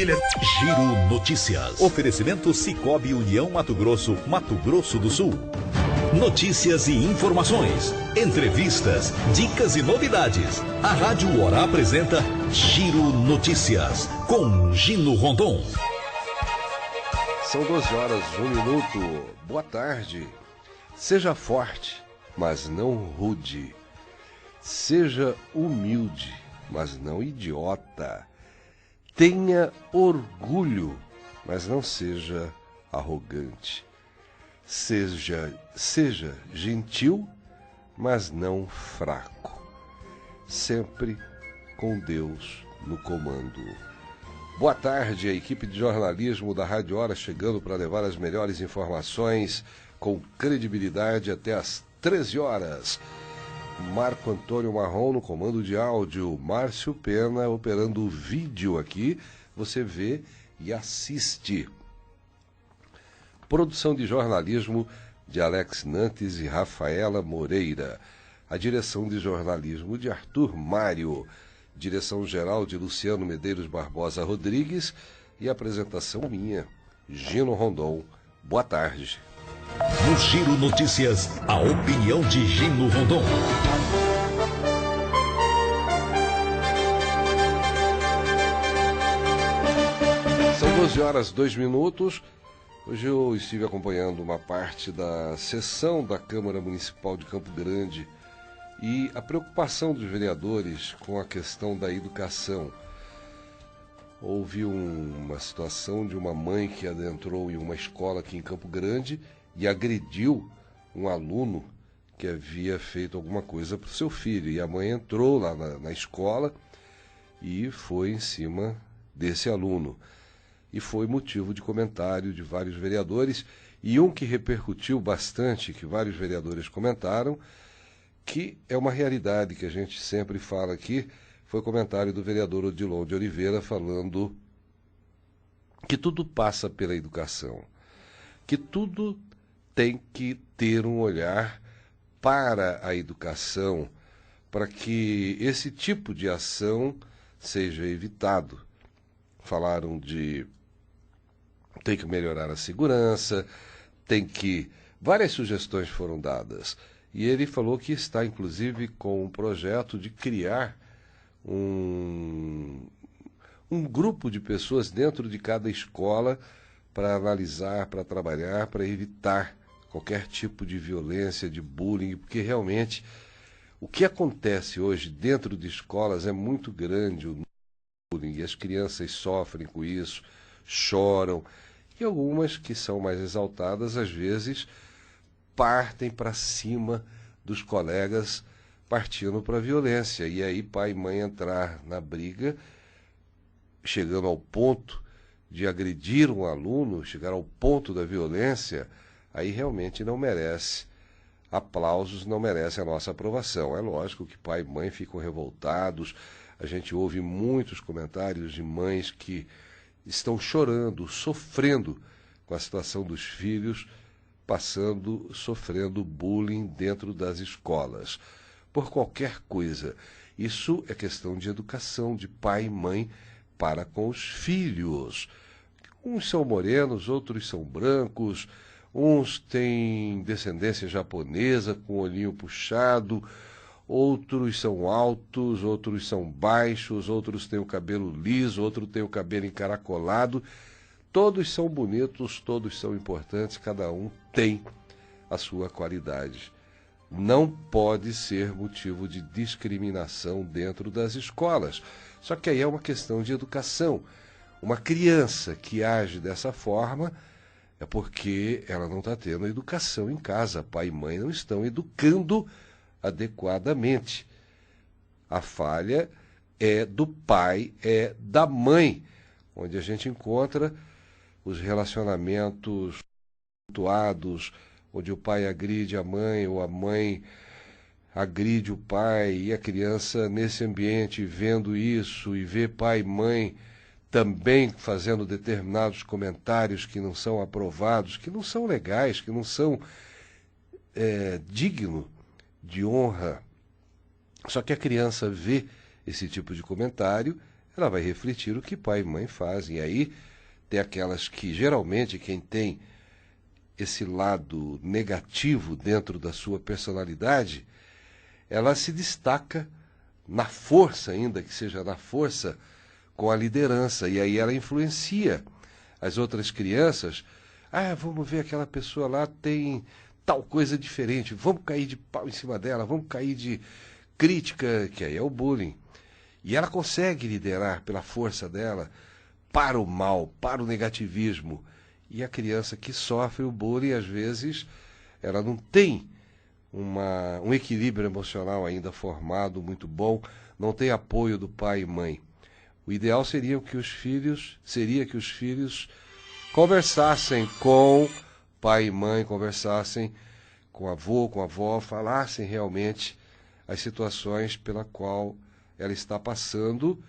família. Giro Notícias. Oferecimento Sicoob União Mato Grosso, Mato Grosso do Sul. Notícias e informações, entrevistas, dicas e novidades. A Rádio Hora apresenta Giro Notícias, com Gino Rondon. São 12 horas, 1 minuto. Boa tarde. Seja forte, mas não rude. Seja humilde, mas não idiota. Tenha orgulho, mas não seja arrogante. Seja gentil, mas não fraco. Sempre com Deus no comando. Boa tarde, a equipe de jornalismo da Rádio Hora chegando para levar as melhores informações com credibilidade até às 13 horas. Marco Antônio Marrom no comando de áudio, Márcio Pena operando o vídeo aqui, você vê e assiste. Produção de jornalismo de Alex Nantes e Rafaela Moreira. A direção de jornalismo de Arthur Mário. Direção-geral de Luciano Medeiros Barbosa Rodrigues e apresentação minha, Gino Rondon. Boa tarde. No Giro Notícias, a opinião de Gino Rondon. São 12 horas, 2 minutos. Hoje eu estive acompanhando uma parte da sessão da Câmara Municipal de Campo Grande e a preocupação dos vereadores com a questão da educação. Houve uma situação de uma mãe que adentrou em uma escola aqui em Campo Grande e agrediu um aluno que havia feito alguma coisa para o seu filho. E a mãe entrou lá na escola e foi em cima desse aluno. E foi motivo de comentário de vários vereadores. E um que repercutiu bastante, que vários vereadores comentaram, que é uma realidade que a gente sempre fala aqui, foi o comentário do vereador Odilon de Oliveira falando que tudo passa pela educação, que tudo tem que ter um olhar para a educação, para que esse tipo de ação seja evitado. Falaram de tem que melhorar a segurança, várias sugestões foram dadas. E ele falou que está, inclusive, com um projeto de criar um grupo de pessoas dentro de cada escola para analisar, para trabalhar, para evitar qualquer tipo de violência, de bullying, porque realmente o que acontece hoje dentro de escolas é muito grande, o bullying, e as crianças sofrem com isso, choram, e algumas que são mais exaltadas, às vezes, partem para cima dos colegas, partindo para a violência. E aí pai e mãe entrar na briga, chegando ao ponto de agredir um aluno, chegar ao ponto da violência, aí realmente não merece aplausos, não merece a nossa aprovação. É lógico que pai e mãe ficam revoltados, a gente ouve muitos comentários de mães que estão chorando, sofrendo com a situação dos filhos, sofrendo bullying dentro das escolas, por qualquer coisa. Isso é questão de educação, de pai e mãe para com os filhos. Uns são morenos, outros são brancos, uns têm descendência japonesa, com o olhinho puxado, outros são altos, outros são baixos, outros têm o cabelo liso, outros têm o cabelo encaracolado. Todos são bonitos, todos são importantes, cada um tem a sua qualidade. Não pode ser motivo de discriminação dentro das escolas. Só que aí é uma questão de educação. Uma criança que age dessa forma é porque ela não está tendo educação em casa. Pai e mãe não estão educando adequadamente. A falha é do pai, é da mãe, onde a gente encontra os relacionamentos tumultuados, onde o pai agride a mãe ou a mãe agride o pai, e a criança nesse ambiente vendo isso e vê pai e mãe também fazendo determinados comentários que não são aprovados, que não são legais, que não são dignos de honra. Só que a criança vê esse tipo de comentário, ela vai refletir o que pai e mãe fazem. E aí tem aquelas que, geralmente, quem tem esse lado negativo dentro da sua personalidade, ela se destaca na força, ainda que seja na força, com a liderança. E aí ela influencia as outras crianças. Ah, vamos ver, aquela pessoa lá tem tal coisa diferente, vamos cair de pau em cima dela, vamos cair de crítica, que aí é o bullying. E ela consegue liderar pela força dela para o mal, para o negativismo. E a criança que sofre o bullying, às vezes, ela não tem um equilíbrio emocional ainda formado, muito bom, não tem apoio do pai e mãe. O ideal seria que os filhos conversassem com pai e mãe, conversassem com avô, com avó, falassem realmente as situações pela qual ela está passando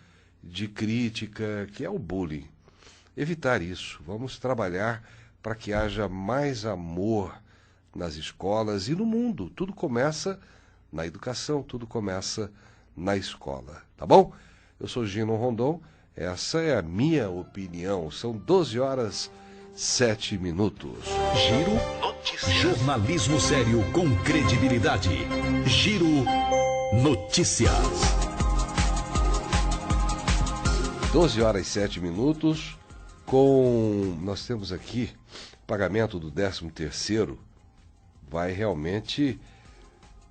de crítica, que é o bullying. Evitar isso. Vamos trabalhar para que haja mais amor nas escolas e no mundo. Tudo começa na educação, tudo começa na escola. Tá bom? Eu sou Gino Rondon, essa é a minha opinião. São 12h07. Giro Notícias. Jornalismo sério com credibilidade. Giro Notícias. 12h07. Nós temos aqui pagamento do 13º, vai realmente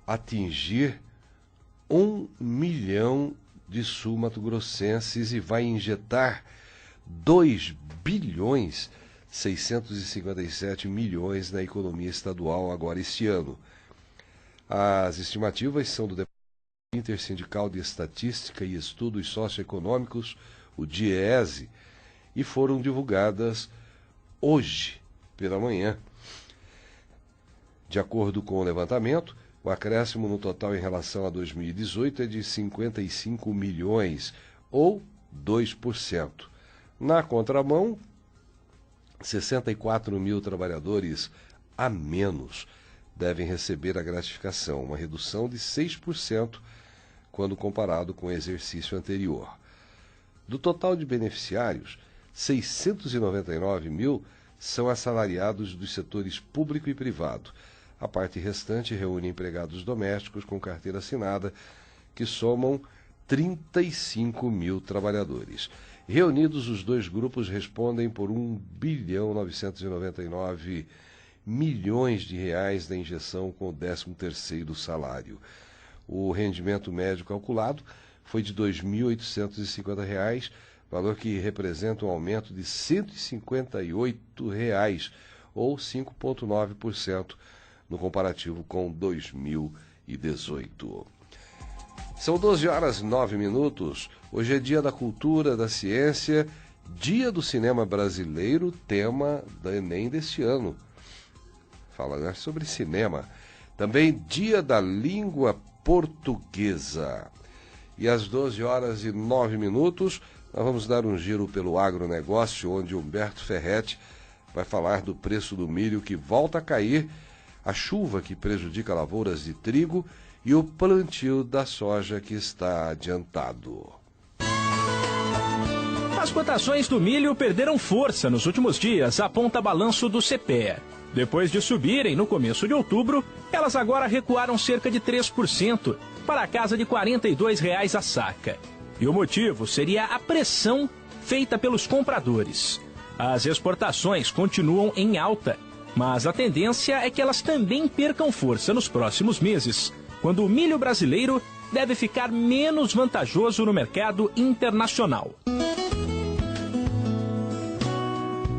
atingir 1 milhão de sul-mato-grossenses e vai injetar 2,657 bilhões na economia estadual agora este ano. As estimativas são do Departamento Intersindical de Estatística e Estudos Socioeconômicos, o DIEESE, e foram divulgadas hoje pela manhã. De acordo com o levantamento, o acréscimo no total em relação a 2018 é de 55 milhões, ou 2%. Na contramão, 64 mil trabalhadores a menos devem receber a gratificação, uma redução de 6% quando comparado com o exercício anterior. Do total de beneficiários, 699 mil são assalariados dos setores público e privado. A parte restante reúne empregados domésticos com carteira assinada, que somam 35 mil trabalhadores. Reunidos, os dois grupos respondem por 1,999 bilhões de reais da injeção com o 13º salário. O rendimento médio calculado foi de R$ 2.850, valor que representa um aumento de R$ 158, ou 5,9% no comparativo com 2018. São 12h09. Hoje é dia da cultura, da ciência, dia do cinema brasileiro, tema da Enem deste ano. Fala sobre cinema. Também dia da língua portuguesa. E às 12h09, nós vamos dar um giro pelo agronegócio, onde Humberto Ferretti vai falar do preço do milho que volta a cair, a chuva que prejudica lavouras de trigo e o plantio da soja que está adiantado. As cotações do milho perderam força nos últimos dias, aponta balanço do CPEA. Depois de subirem no começo de outubro, elas agora recuaram cerca de 3%, para a casa de R$ 42 a saca. E o motivo seria a pressão feita pelos compradores. As exportações continuam em alta, mas a tendência é que elas também percam força nos próximos meses, quando o milho brasileiro deve ficar menos vantajoso no mercado internacional.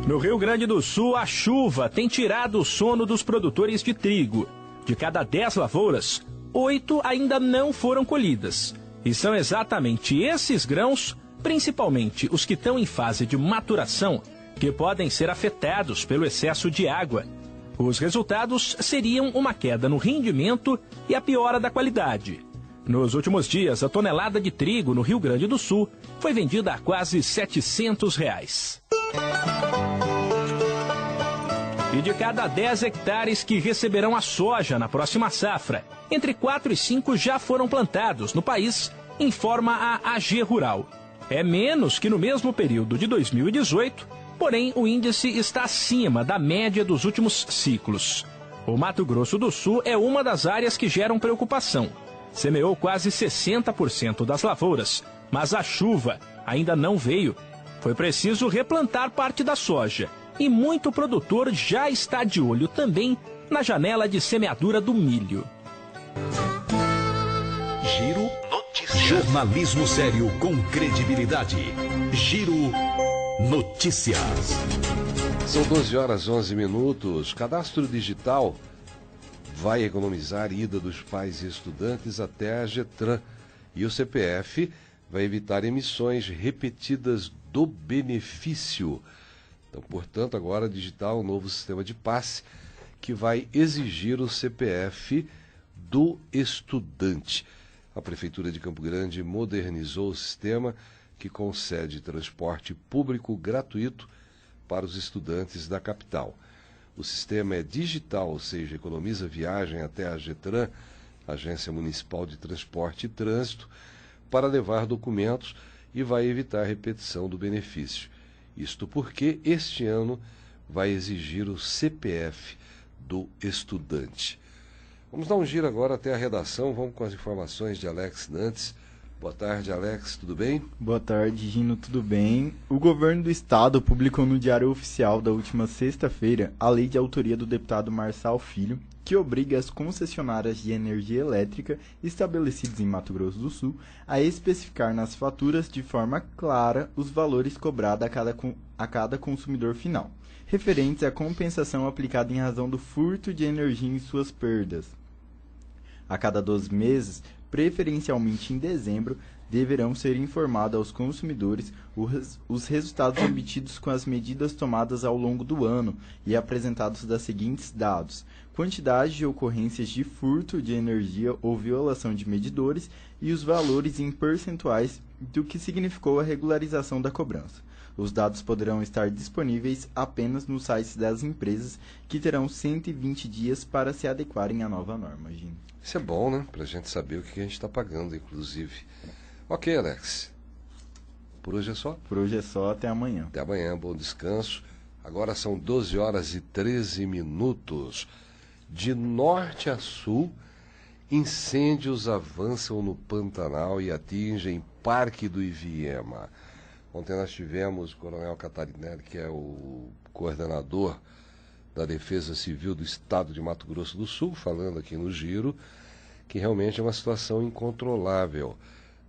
No Rio Grande do Sul, a chuva tem tirado o sono dos produtores de trigo. De cada 10 lavouras, 8 ainda não foram colhidas. E são exatamente esses grãos, principalmente os que estão em fase de maturação, que podem ser afetados pelo excesso de água. Os resultados seriam uma queda no rendimento e a piora da qualidade. Nos últimos dias, a tonelada de trigo no Rio Grande do Sul foi vendida a quase R$ 700. E de cada 10 hectares que receberão a soja na próxima safra, entre 4 e 5 já foram plantados no país, informa a AG Rural. É menos que no mesmo período de 2018, porém o índice está acima da média dos últimos ciclos. O Mato Grosso do Sul é uma das áreas que geram preocupação. Semeou quase 60% das lavouras, mas a chuva ainda não veio. Foi preciso replantar parte da soja e muito produtor já está de olho também na janela de semeadura do milho. Giro Notícias. Jornalismo sério com credibilidade. Giro Notícias. São 12 horas 11 minutos. Cadastro digital vai economizar ida dos pais e estudantes até a Getran. E o CPF vai evitar emissões repetidas do benefício. Então, portanto, agora digitar um novo sistema de passe que vai exigir o CPF do estudante. A Prefeitura de Campo Grande modernizou o sistema que concede transporte público gratuito para os estudantes da capital. O sistema é digital, ou seja, economiza viagem até a Getran, Agência Municipal de Transporte e Trânsito, para levar documentos e vai evitar a repetição do benefício. Isto porque este ano vai exigir o CPF do estudante. Vamos dar um giro agora até a redação, vamos com as informações de Alex Nantes. Boa tarde, Alex, tudo bem? Boa tarde, Gino, tudo bem? O governo do estado publicou no Diário Oficial da última sexta-feira a lei de autoria do deputado Marçal Filho, que obriga as concessionárias de energia elétrica estabelecidas em Mato Grosso do Sul a especificar nas faturas de forma clara os valores cobrados a cada consumidor final, referentes à compensação aplicada em razão do furto de energia em suas perdas. A cada 12 meses, preferencialmente em dezembro, deverão ser informados aos consumidores os resultados obtidos com as medidas tomadas ao longo do ano e apresentados dos seguintes dados: quantidade de ocorrências de furto de energia ou violação de medidores e os valores em percentuais do que significou a regularização da cobrança. Os dados poderão estar disponíveis apenas nos sites das empresas, que terão 120 dias para se adequarem à nova norma, Gino. Isso é bom, né? Para a gente saber o que a gente está pagando, inclusive. Ok, Alex. Por hoje é só? Por hoje é só, até amanhã. Até amanhã, bom descanso. Agora são 12 horas e 13 minutos. De norte a sul, incêndios avançam no Pantanal e atingem Parque do Iviema. Ontem nós tivemos o Coronel Catarinelli, que é o coordenador da Defesa Civil do Estado de Mato Grosso do Sul, falando aqui no Giro, que realmente é uma situação incontrolável.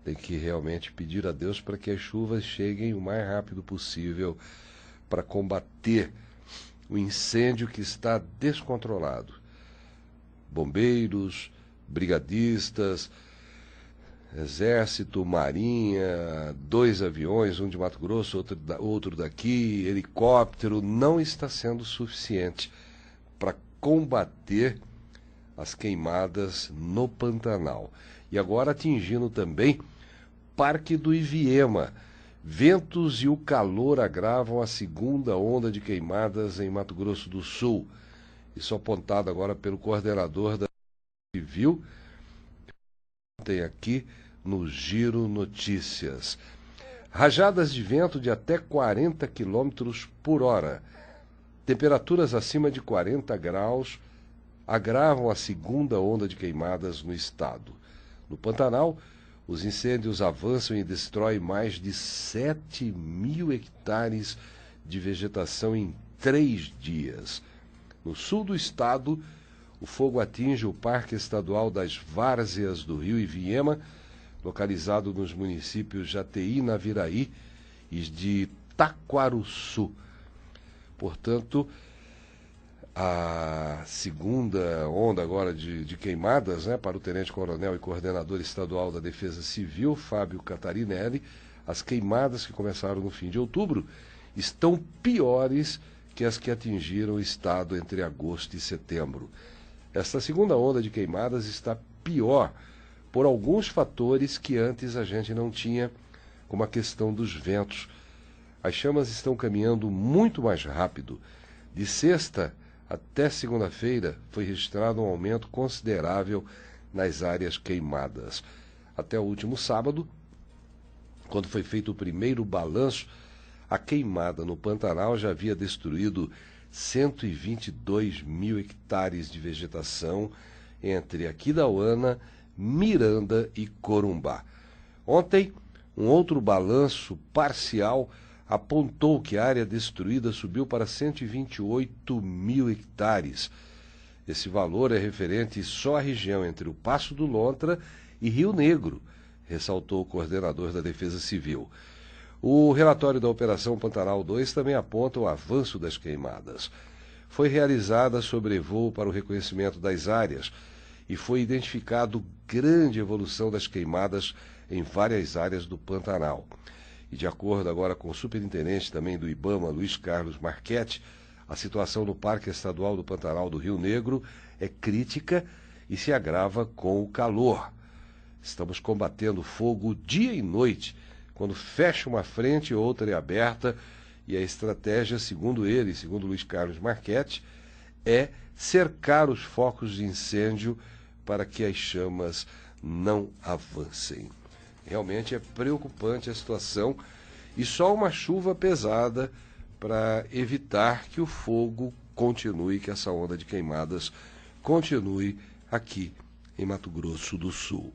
Tem que realmente pedir a Deus para que as chuvas cheguem o mais rápido possível para combater o incêndio que está descontrolado. Bombeiros, brigadistas, Exército, Marinha, 2 aviões, um de Mato Grosso, outro daqui, helicóptero, não está sendo suficiente para combater as queimadas no Pantanal. E agora atingindo também Parque do Iviema. Ventos e o calor agravam a segunda onda de queimadas em Mato Grosso do Sul. Isso apontado agora pelo coordenador da Civil, tem aqui no Giro Notícias. Rajadas de vento de até 40 km por hora. Temperaturas acima de 40 graus agravam a segunda onda de queimadas no estado. No Pantanal, os incêndios avançam e destroem mais de 7.000 hectares de vegetação em 3 dias. No sul do estado, o fogo atinge o Parque Estadual das Várzeas do Rio Iviema, localizado nos municípios de Jateí, Naviraí e de Taquaruçu. Portanto, a segunda onda agora de queimadas, né, para o tenente-coronel e coordenador estadual da Defesa Civil, Fábio Catarinelli, as queimadas que começaram no fim de outubro estão piores que as que atingiram o estado entre agosto e setembro. Esta segunda onda de queimadas está pior por alguns fatores que antes a gente não tinha, como a questão dos ventos. As chamas estão caminhando muito mais rápido. De sexta até segunda-feira foi registrado um aumento considerável nas áreas queimadas. Até o último sábado, quando foi feito o primeiro balanço, a queimada no Pantanal já havia destruído 122 mil hectares de vegetação entre Aquidauana, Miranda e Corumbá. Ontem, um outro balanço parcial apontou que a área destruída subiu para 128 mil hectares. Esse valor é referente só à região entre o Passo do Lontra e Rio Negro, ressaltou o coordenador da Defesa Civil. O relatório da Operação Pantanal 2 também aponta o avanço das queimadas. Foi realizada sobrevoo para o reconhecimento das áreas e foi identificado grande evolução das queimadas em várias áreas do Pantanal. E de acordo agora com o superintendente também do IBAMA, Luiz Carlos Marchetti, a situação no Parque Estadual do Pantanal do Rio Negro é crítica e se agrava com o calor. Estamos combatendo fogo dia e noite, quando fecha uma frente, outra é aberta, e a estratégia, segundo ele, segundo Luiz Carlos Marchetti, é cercar os focos de incêndio para que as chamas não avancem. Realmente é preocupante a situação e só uma chuva pesada para evitar que o fogo continue, que essa onda de queimadas continue aqui em Mato Grosso do Sul.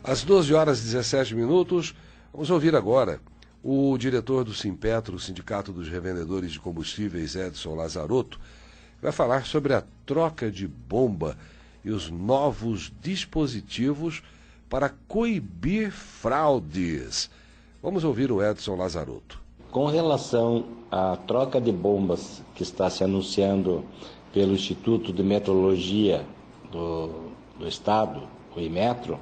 Às 12h17, vamos ouvir agora o diretor do Simpetro, o Sindicato dos Revendedores de Combustíveis, Edson Lazarotto, vai falar sobre a troca de bomba e os novos dispositivos para coibir fraudes. Vamos ouvir o Edson Lazarotto. Com relação à troca de bombas que está se anunciando pelo Instituto de Metrologia do Estado, o Inmetro,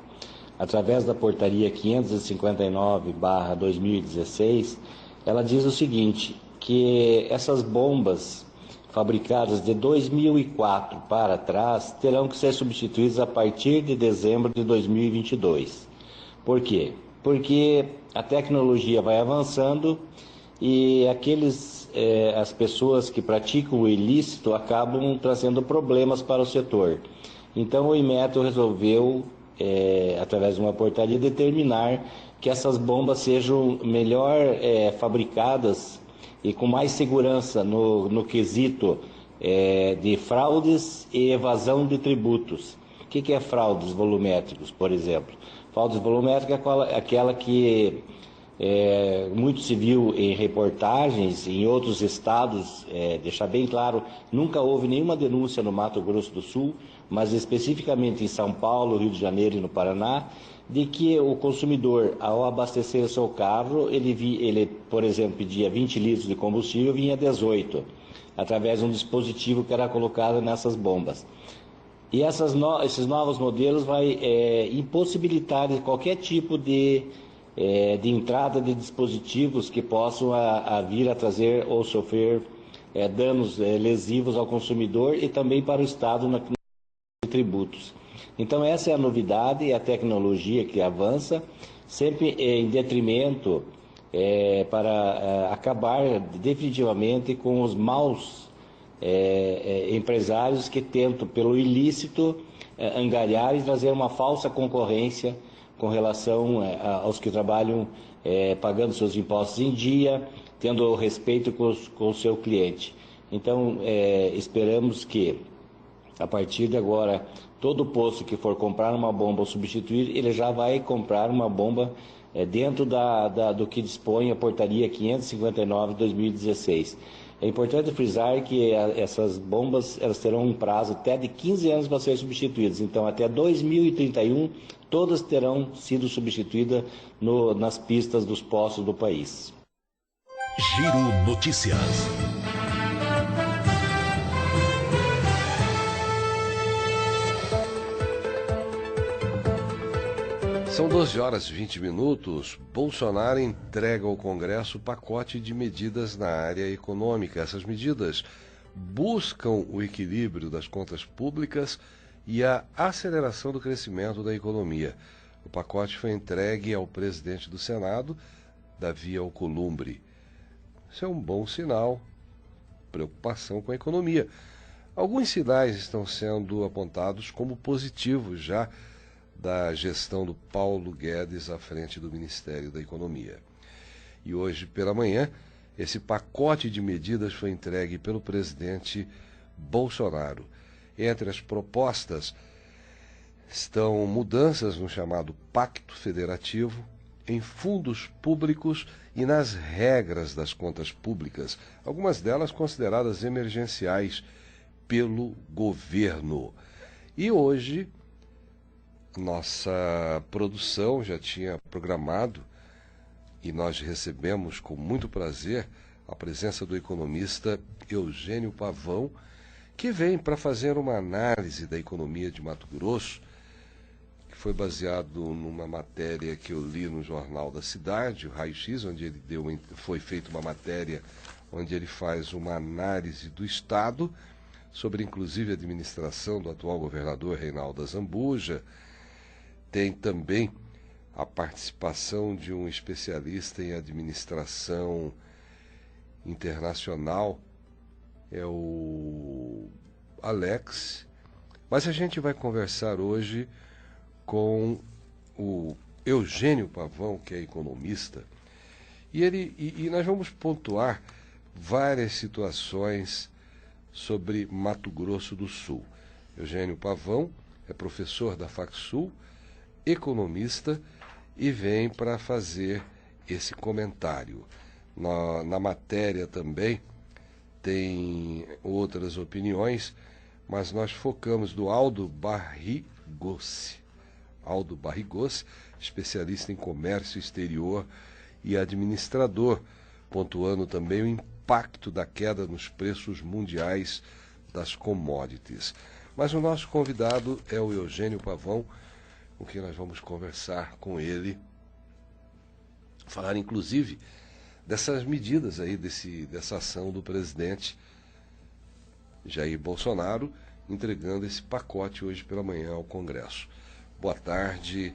através da portaria 559/2016, ela diz o seguinte, que essas bombas fabricadas de 2004 para trás terão que ser substituídas a partir de dezembro de 2022. Por quê? Porque a tecnologia vai avançando e as pessoas que praticam o ilícito acabam trazendo problemas para o setor. Então o Inmetro resolveu, através de uma portaria, determinar que essas bombas sejam melhor fabricadas e com mais segurança no quesito de fraudes e evasão de tributos. O que é fraudes volumétricos, por exemplo? Fraudes volumétricas é aquela que muito se viu em reportagens em outros estados, deixar bem claro, nunca houve nenhuma denúncia no Mato Grosso do Sul, mas especificamente em São Paulo, Rio de Janeiro e no Paraná, de que o consumidor, ao abastecer o seu carro, ele, por exemplo, pedia 20 litros de combustível, vinha 18, através de um dispositivo que era colocado nessas bombas. E esses novos modelos vai impossibilitar qualquer tipo de entrada de dispositivos que possam vir a trazer ou sofrer danos lesivos ao consumidor e também para o Estado na tributos. Então essa é a novidade e a tecnologia que avança, sempre em detrimento para acabar definitivamente com os maus empresários que tentam, pelo ilícito, angariar e trazer uma falsa concorrência com relação aos que trabalham pagando seus impostos em dia, tendo respeito com o seu cliente. Então, esperamos que, a partir de agora, todo posto que for comprar uma bomba ou substituir, ele já vai comprar uma bomba dentro do que dispõe a portaria 559/2016. É importante frisar que essas bombas elas terão um prazo até de 15 anos para serem substituídas. Então, até 2031, todas terão sido substituídas nas pistas dos postos do país. Giro Notícias. São 12h20. Bolsonaro entrega ao Congresso pacote de medidas na área econômica. Essas medidas buscam o equilíbrio das contas públicas e a aceleração do crescimento da economia. O pacote foi entregue ao presidente do Senado, Davi Alcolumbre. Isso é um bom sinal, preocupação com a economia. Alguns sinais estão sendo apontados como positivos já da gestão do Paulo Guedes à frente do Ministério da Economia. E hoje pela manhã, esse pacote de medidas foi entregue pelo presidente Bolsonaro. Entre as propostas estão mudanças no chamado Pacto Federativo, em fundos públicos e nas regras das contas públicas, algumas delas consideradas emergenciais pelo governo. E hoje, nossa produção já tinha programado, e nós recebemos com muito prazer a presença do economista Eugênio Pavão, que vem para fazer uma análise da economia de Mato Grosso, que foi baseado numa matéria que eu li no Jornal da Cidade, o Raio X, onde ele foi feita uma matéria onde ele faz uma análise do Estado, sobre inclusive a administração do atual governador Reinaldo Azambuja. Tem também a participação de um especialista em administração internacional, é o Alex. Mas a gente vai conversar hoje com o Eugênio Pavão, que é economista, e nós vamos pontuar várias situações sobre Mato Grosso do Sul. Eugênio Pavão é professor da FacSul, economista, e vem para fazer esse comentário. Na matéria também tem outras opiniões, mas nós focamos do Aldo Barrigossi. Aldo Barrigossi, especialista em comércio exterior e administrador, pontuando também o impacto da queda nos preços mundiais das commodities. Mas o nosso convidado é o Eugênio Pavão, com quem nós vamos conversar com ele, falar inclusive dessas medidas aí, dessa ação do presidente Jair Bolsonaro, entregando esse pacote hoje pela manhã ao Congresso. Boa tarde,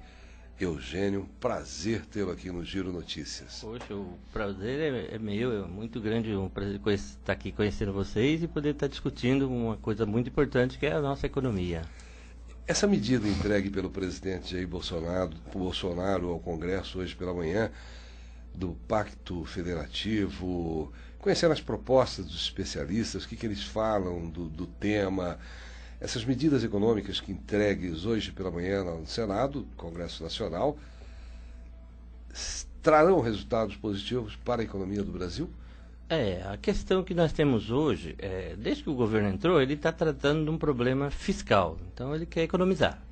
Eugênio, prazer tê-lo aqui no Giro Notícias. Poxa, o prazer é meu, é muito grande, um prazer estar aqui conhecendo vocês e poder estar discutindo uma coisa muito importante que é a nossa economia. Essa medida entregue pelo presidente Jair Bolsonaro ao Congresso hoje pela manhã, do Pacto Federativo, conhecendo as propostas dos especialistas, o que eles falam do tema, essas medidas econômicas que entregues hoje pela manhã no Senado, Congresso Nacional, trarão resultados positivos para a economia do Brasil? A questão que nós temos hoje, desde que o governo entrou, ele está tratando de um problema fiscal. Então ele quer economizar.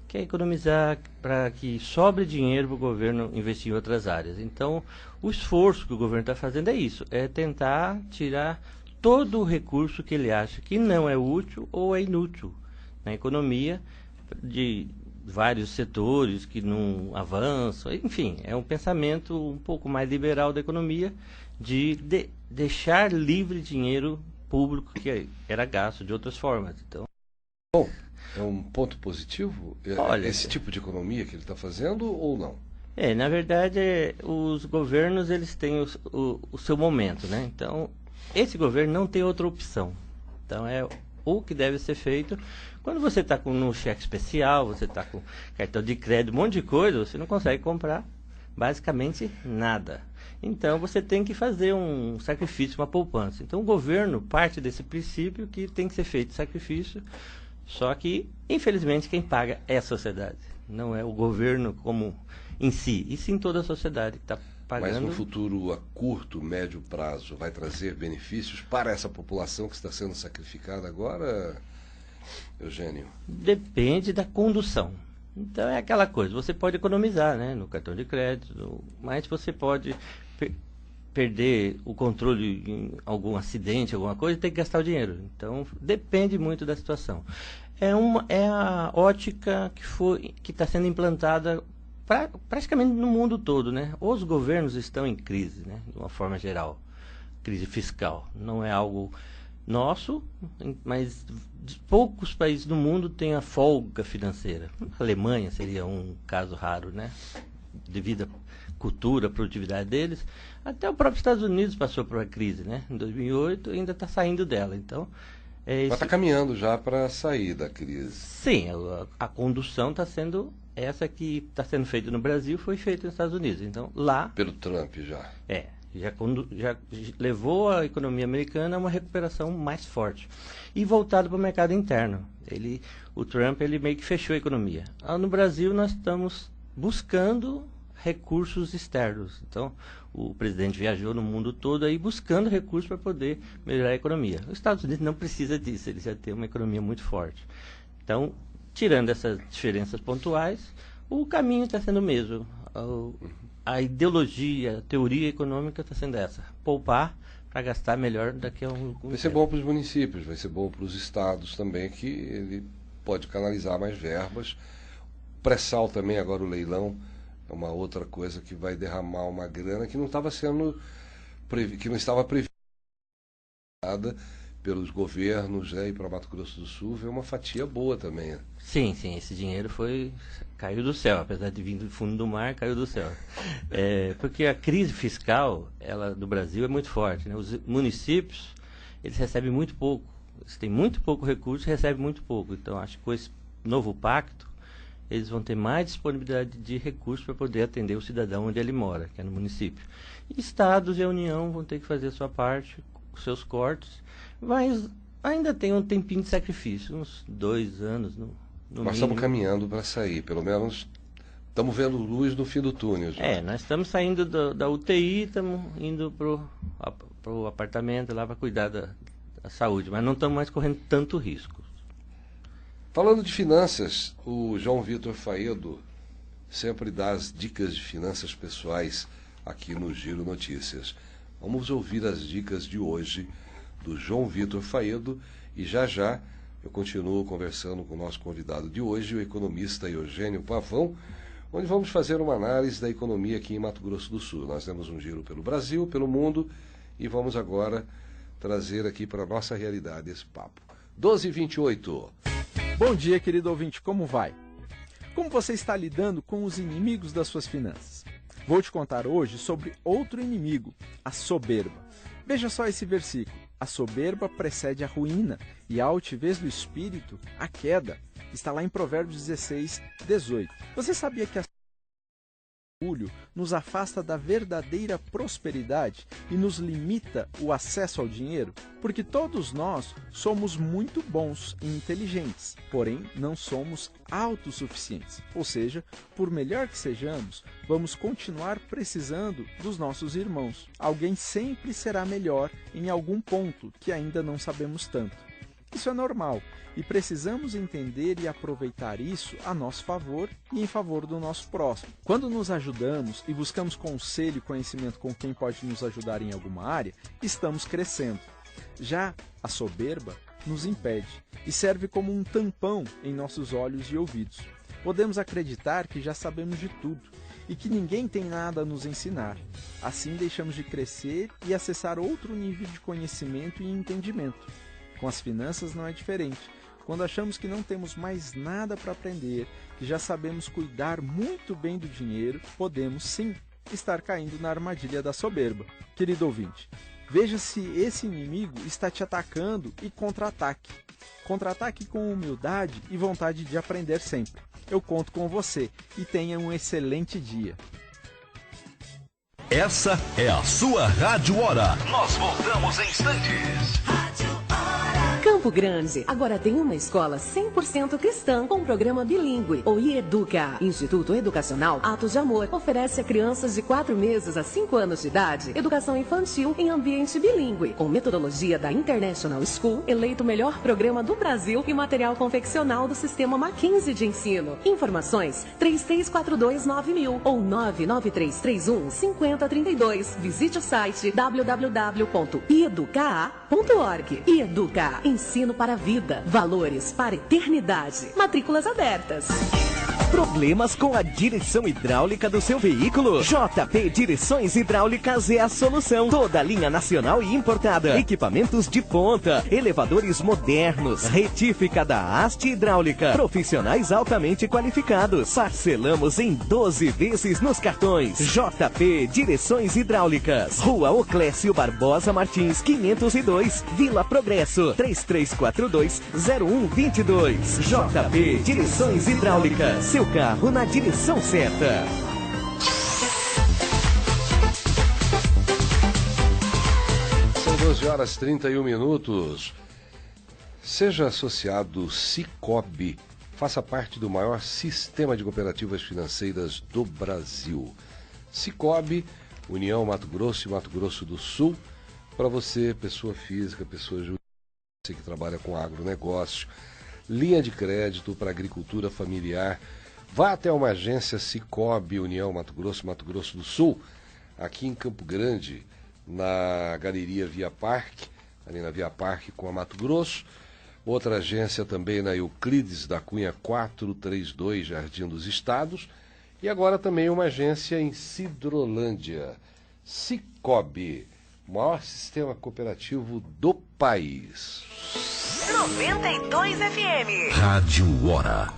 Quer economizar para que sobre dinheiro para o governo investir em outras áreas. Então o esforço que o governo está fazendo é isso, é tentar tirar todo o recurso que ele acha que não é útil ou é inútil na economia de vários setores que não avançam. Enfim, é um pensamento um pouco mais liberal da economia de deixar livre dinheiro público que era gasto de outras formas. Então, bom, é um ponto positivo olha, esse tipo de economia que ele está fazendo ou não? Na verdade, os governos eles têm o seu momento, né? Então, esse governo não tem outra opção. Então, é o que deve ser feito. Quando você está com um cheque especial, você está com cartão de crédito, um monte de coisa, você não consegue comprar basicamente nada. Então, você tem que fazer um sacrifício, uma poupança. Então, o governo parte desse princípio que tem que ser feito sacrifício, só que, infelizmente, quem paga é a sociedade. Não é o governo como em si, e sim toda a sociedade que está pagando. Mas no futuro, a curto, médio prazo, vai trazer benefícios para essa população que está sendo sacrificada agora, Eugênio? Depende da condução. Então é aquela coisa, você pode economizar, né, no cartão de crédito, mas você pode perder o controle em algum acidente, alguma coisa, e ter que gastar o dinheiro. Então depende muito da situação. É a ótica que está sendo implantada praticamente no mundo todo, né? Os governos estão em crise, né, de uma forma geral, crise fiscal. Não é algo nosso, mas poucos países do mundo têm a folga financeira. A Alemanha seria um caso raro, né? Devido à cultura, à produtividade deles. Até o próprio Estados Unidos passou por uma crise, né? Em 2008 ainda está saindo dela. Então, Mas está caminhando já para sair da crise. Sim, a condução está sendo essa que está sendo feita no Brasil, foi feita nos Estados Unidos. Então, lá... Pelo Trump já. Já levou a economia americana a uma recuperação mais forte. E voltado para o mercado interno. O Trump meio que fechou a economia. No Brasil, nós estamos buscando recursos externos. Então, o presidente viajou no mundo todo aí buscando recursos para poder melhorar a economia. Os Estados Unidos não precisa disso, eles já têm uma economia muito forte. Então, tirando essas diferenças pontuais, o caminho está sendo o mesmo. A ideologia, a teoria econômica está sendo essa. Poupar para gastar melhor daqui a um Vai ser bom para os municípios, vai ser bom para os estados também, que ele pode canalizar mais verbas. Pré-sal também, agora o leilão, é uma outra coisa que vai derramar uma grana que não estava prevista pelos governos, e para Mato Grosso do Sul veio uma fatia boa também. Sim, esse dinheiro caiu do céu, apesar de vir do fundo do mar, caiu do céu. Porque a crise fiscal do Brasil é muito forte, né? Os municípios, eles recebem muito pouco, eles têm muito pouco recurso e recebem muito pouco. Então, acho que com esse novo pacto, eles vão ter mais disponibilidade de recursos para poder atender o cidadão onde ele mora, que é no município. E estados e a União vão ter que fazer a sua parte, os seus cortes, mas ainda tem um tempinho de sacrifício, uns 2 anos no Nós estamos caminhando para sair, pelo menos estamos vendo luz no fim do túnel. Já. Nós estamos saindo da UTI, estamos indo para o apartamento lá para cuidar da saúde, mas não estamos mais correndo tanto risco. Falando de finanças, o João Vitor Faedo sempre dá as dicas de finanças pessoais aqui no Giro Notícias. Vamos ouvir as dicas de hoje do João Vitor Faedo e já eu continuo conversando com o nosso convidado de hoje, o economista Eugênio Pavão, onde vamos fazer uma análise da economia aqui em Mato Grosso do Sul. Nós demos um giro pelo Brasil, pelo mundo e vamos agora trazer aqui para a nossa realidade esse papo. 12h28. Bom dia, querido ouvinte, como vai? Como você está lidando com os inimigos das suas finanças? Vou te contar hoje sobre outro inimigo, a soberba. Veja só esse versículo. A soberba precede a ruína e a altivez do espírito, a queda. Está lá em Provérbios 16:18. Você sabia que o orgulho nos afasta da verdadeira prosperidade e nos limita o acesso ao dinheiro? Porque todos nós somos muito bons e inteligentes, porém não somos autossuficientes. Ou seja, por melhor que sejamos, vamos continuar precisando dos nossos irmãos. Alguém sempre será melhor em algum ponto que ainda não sabemos tanto. Isso é normal e precisamos entender e aproveitar isso a nosso favor e em favor do nosso próximo. Quando nos ajudamos e buscamos conselho e conhecimento com quem pode nos ajudar em alguma área, estamos crescendo. Já a soberba nos impede e serve como um tampão em nossos olhos e ouvidos. Podemos acreditar que já sabemos de tudo e que ninguém tem nada a nos ensinar. Assim deixamos de crescer e acessar outro nível de conhecimento e entendimento. Com as finanças não é diferente. Quando achamos que não temos mais nada para aprender, que já sabemos cuidar muito bem do dinheiro, podemos sim estar caindo na armadilha da soberba. Querido ouvinte, veja se esse inimigo está te atacando e contra-ataque. Contra-ataque com humildade e vontade de aprender sempre. Eu conto com você e tenha um excelente dia. Essa é a sua Rádio Hora. Nós voltamos em instantes. Campo Grande agora tem uma escola 100% cristã com programa bilíngue, o IEDUCA. Instituto Educacional Atos de Amor oferece a crianças de 4 meses a 5 anos de idade educação infantil em ambiente bilíngue, com metodologia da International School, eleito o melhor programa do Brasil e material confeccional do sistema Mackenzie de ensino. Informações 33429000 ou 993315032. Visite o site www.ieduca.org. IEDUCA, ensino para a vida, valores para a eternidade. Matrículas abertas. Problemas com a direção hidráulica do seu veículo? JP Direções Hidráulicas é a solução. Toda a linha nacional e importada. Equipamentos de ponta, elevadores modernos, retífica da haste hidráulica. Profissionais altamente qualificados. Parcelamos em 12 vezes nos cartões. JP Direções Hidráulicas. Rua Oclésio Barbosa Martins, 502, Vila Progresso, 3342-0122. JP Direções Hidráulicas. Seu carro na direção certa. São 12h31. Seja associado Sicoob. Faça parte do maior sistema de cooperativas financeiras do Brasil. Sicoob, União Mato Grosso e Mato Grosso do Sul. Para você, pessoa física, pessoa jurídica, você que trabalha com agronegócio, linha de crédito para agricultura familiar. Vá até uma agência Sicoob, União Mato Grosso do Sul, aqui em Campo Grande, na Galeria Via Parque, ali na Via Parque com a Mato Grosso. Outra agência também na Euclides da Cunha 432, Jardim dos Estados. E agora também uma agência em Sidrolândia. Sicoob, o maior sistema cooperativo do país. 92 FM. Rádio Hora.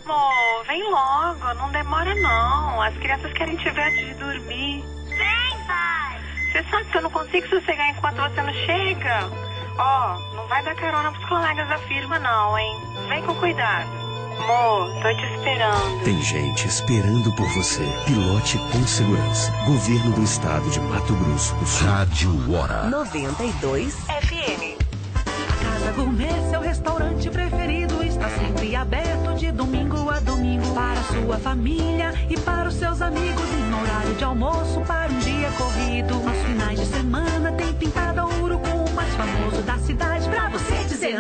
Amor, vem logo, não demora não. As crianças querem te ver antes de dormir. Vem, pai! Você sabe que eu não consigo sossegar enquanto você não chega? Ó, não vai dar carona pros colegas da firma não, hein? Vem com cuidado. Amor, tô te esperando. Tem gente esperando por você. Pilote com segurança. Governo do Estado de Mato Grosso do Sul. Rádio Hora. 92 FM. Casa Gourmet, seu restaurante preferido, está sempre aberto de domingo a domingo para a sua família e para os seus amigos, em horário de almoço para um dia corrido. Nos finais de semana tem pintada urucum, o mais famoso da cidade, pra você dizer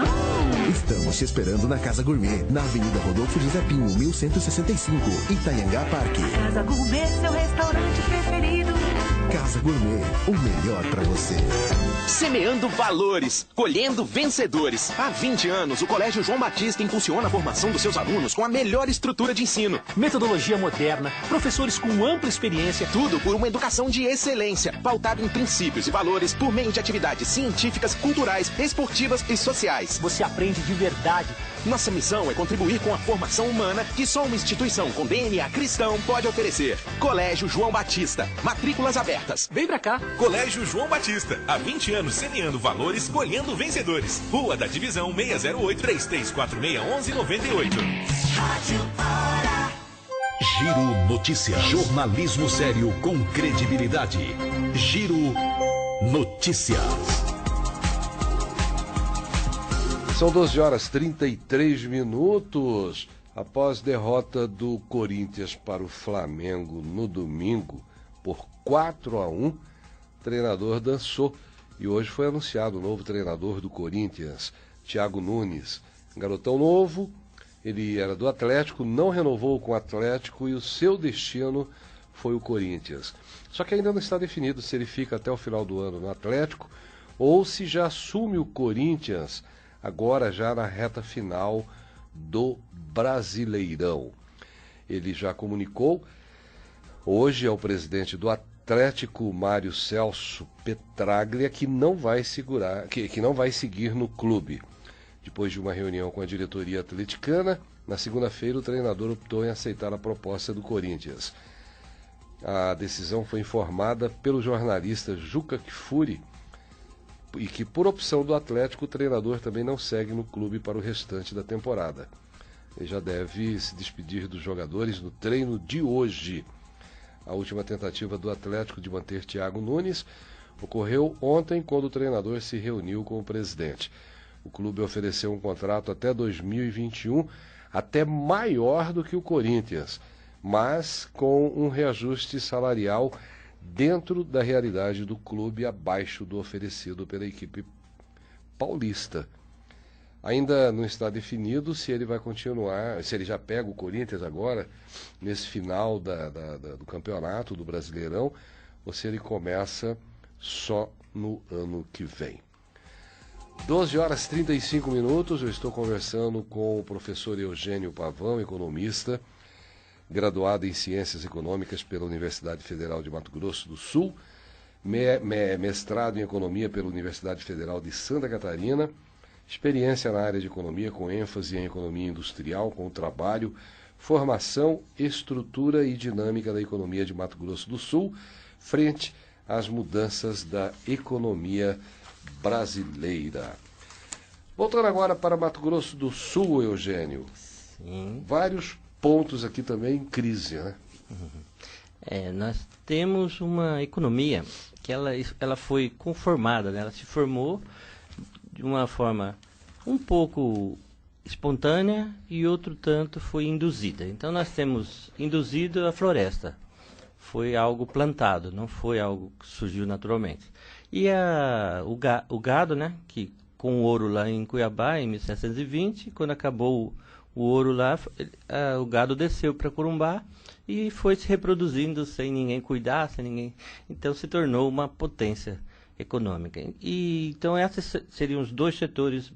Estamos te esperando na Casa Gourmet, na Avenida Rodolfo José Pinho, 1165, Itanhangá Parque. Casa Gourmet, seu restaurante preferido. Casa Gourmet, o melhor pra você. Semeando valores, colhendo vencedores. Há 20 anos, o Colégio João Batista impulsiona a formação dos seus alunos com a melhor estrutura de ensino. Metodologia moderna, professores com ampla experiência. Tudo por uma educação de excelência, pautada em princípios e valores por meio de atividades científicas, culturais, esportivas e sociais. Você aprende de verdade. Nossa missão é contribuir com a formação humana que só uma instituição com DNA cristão pode oferecer. Colégio João Batista. Matrículas abertas. Vem pra cá. Colégio João Batista. Há 20 anos semeando valores, colhendo vencedores. Rua da Divisão 608, 33461198. Giro Notícias. Jornalismo sério com credibilidade. Giro Notícias. São 12h33. Após derrota do Corinthians para o Flamengo no domingo por 4-1, o treinador dançou e hoje foi anunciado o novo treinador do Corinthians, Thiago Nunes. Garotão novo, ele era do Atlético, não renovou com o Atlético e o seu destino foi o Corinthians. Só que ainda não está definido se ele fica até o final do ano no Atlético ou se já assume o Corinthians agora já na reta final do Brasileirão. Ele já comunicou hoje ao presidente do Atlético, Mário Celso Petraglia, que não vai seguir no clube. Depois de uma reunião com a diretoria atleticana, na segunda-feira o treinador optou em aceitar a proposta do Corinthians. A decisão foi informada pelo jornalista Juca Kfouri, e que, por opção do Atlético, o treinador também não segue no clube para o restante da temporada. Ele já deve se despedir dos jogadores no treino de hoje. A última tentativa do Atlético de manter Thiago Nunes ocorreu ontem, quando o treinador se reuniu com o presidente. O clube ofereceu um contrato até 2021, até maior do que o Corinthians, mas com um reajuste salarial dentro da realidade do clube, abaixo do oferecido pela equipe paulista. Ainda não está definido se ele vai continuar, se ele já pega o Corinthians agora, nesse final do campeonato, do Brasileirão, ou se ele começa só no ano que vem. 12 horas e 35 minutos, eu estou conversando com o professor Eugênio Pavão, economista, graduado em Ciências Econômicas pela Universidade Federal de Mato Grosso do Sul, mestrado em Economia pela Universidade Federal de Santa Catarina, experiência na área de economia com ênfase em economia industrial, com o trabalho, formação, estrutura e dinâmica da economia de Mato Grosso do Sul, frente às mudanças da economia brasileira. Voltando agora para Mato Grosso do Sul, Eugênio. Sim. Vários pontos aqui também em crise, né? Nós temos uma economia que ela foi conformada, né? Ela se formou de uma forma um pouco espontânea e outro tanto foi induzida. Então nós temos induzido a floresta. Foi algo plantado, não foi algo que surgiu naturalmente. E o gado, né, que com o ouro lá em Cuiabá, em 1720, quando acabou o ouro lá, o gado desceu para Corumbá e foi se reproduzindo sem ninguém cuidar, sem ninguém. Então se tornou uma potência econômica. E então esses seriam os dois setores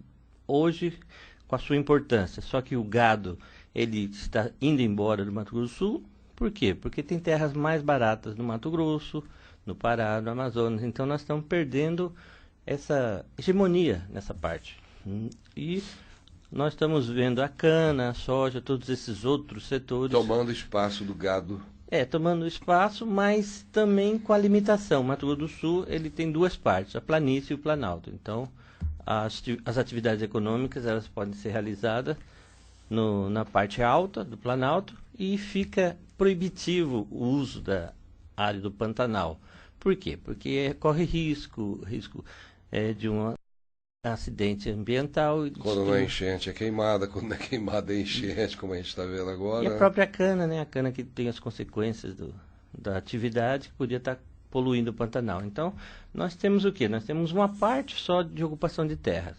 hoje com a sua importância. Só que o gado ele está indo embora do Mato Grosso do Sul. Por quê? Porque tem terras mais baratas no Mato Grosso, no Pará, no Amazonas. Então nós estamos perdendo essa hegemonia nessa parte. E nós estamos vendo a cana, a soja, todos esses outros setores tomando espaço do gado. Tomando espaço, mas também com a limitação. O Mato Grosso do Sul ele tem duas partes, a planície e o planalto. Então as atividades econômicas elas podem ser realizadas na parte alta do planalto e fica proibitivo o uso da área do Pantanal. Por quê? Porque corre risco de um acidente ambiental. Quando não é enchente é queimada, quando não é queimada é enchente, como a gente está vendo agora. E a própria cana, né? A cana que tem as consequências da atividade que podia estar poluindo o Pantanal. Então, nós temos o quê? Nós temos uma parte só de ocupação de terras.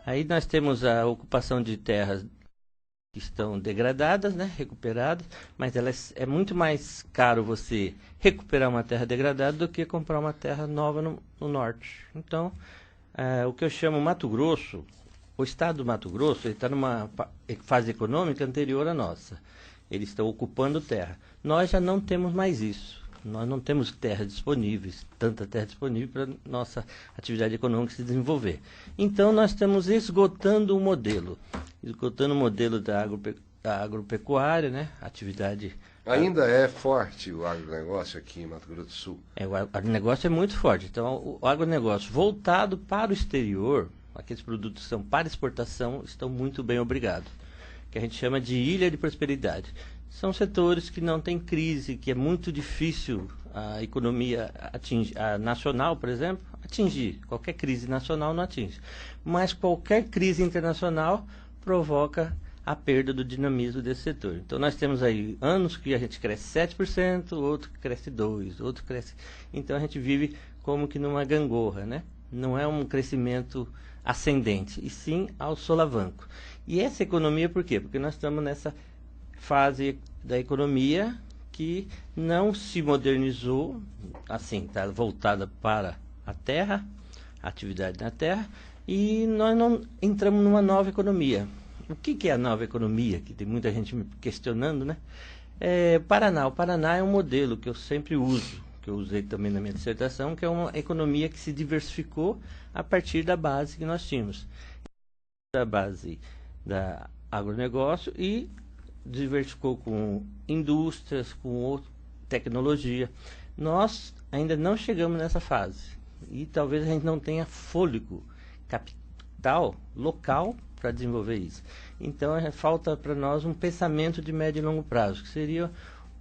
Aí nós temos a ocupação de terras que estão degradadas, né, recuperadas, mas é muito mais caro você recuperar uma terra degradada do que comprar uma terra nova no norte. Então, o que eu chamo Mato Grosso, o estado do Mato Grosso, ele está numa fase econômica anterior à nossa. Eles estão ocupando terra. Nós já não temos mais isso. Nós não temos terras disponíveis, tanta terra disponível para nossa atividade econômica se desenvolver. Então, nós estamos esgotando o modelo da agropecuária, né? Atividade... Ainda é forte o agronegócio aqui em Mato Grosso do Sul? O agronegócio é muito forte. Então, o agronegócio voltado para o exterior, aqueles produtos que são para exportação, estão muito bem obrigados. Que a gente chama de ilha de prosperidade. São setores que não têm crise, que é muito difícil a economia a nacional, por exemplo, atingir. Qualquer crise nacional não atinge. Mas qualquer crise internacional provoca a perda do dinamismo desse setor. Então nós temos aí anos que a gente cresce 7%, outro que cresce 2%, outro cresce... Então a gente vive como que numa gangorra, né? Não é um crescimento ascendente, e sim ao solavanco. E essa economia por quê? Porque nós estamos nessa fase da economia que não se modernizou, assim, está voltada para a terra, a atividade na terra, e nós não entramos numa nova economia. O que é a nova economia? Que tem muita gente me questionando, né? O Paraná é um modelo que eu sempre uso, que eu usei também na minha dissertação, que é uma economia que se diversificou a partir da base que nós tínhamos. Da base da agronegócio e diversificou com indústrias, com tecnologia. Nós ainda não chegamos nessa fase. E talvez a gente não tenha fôlego, capital, local para desenvolver isso. Então falta para nós um pensamento de médio e longo prazo, que seria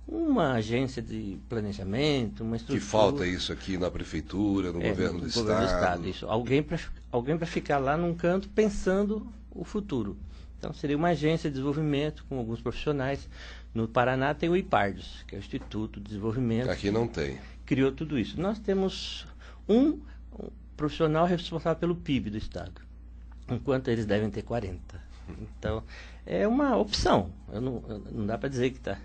uma agência de planejamento, uma estrutura... Que falta isso aqui na prefeitura, no governo do Estado. Isso. Alguém para ficar lá num canto pensando o futuro. Então seria uma agência de desenvolvimento com alguns profissionais. No Paraná tem o IPARDOS, que é o Instituto de Desenvolvimento. Aqui não tem. Criou tudo isso. Nós temos um profissional responsável pelo PIB do Estado, enquanto eles devem ter 40. Então, é uma opção. Não dá para dizer que está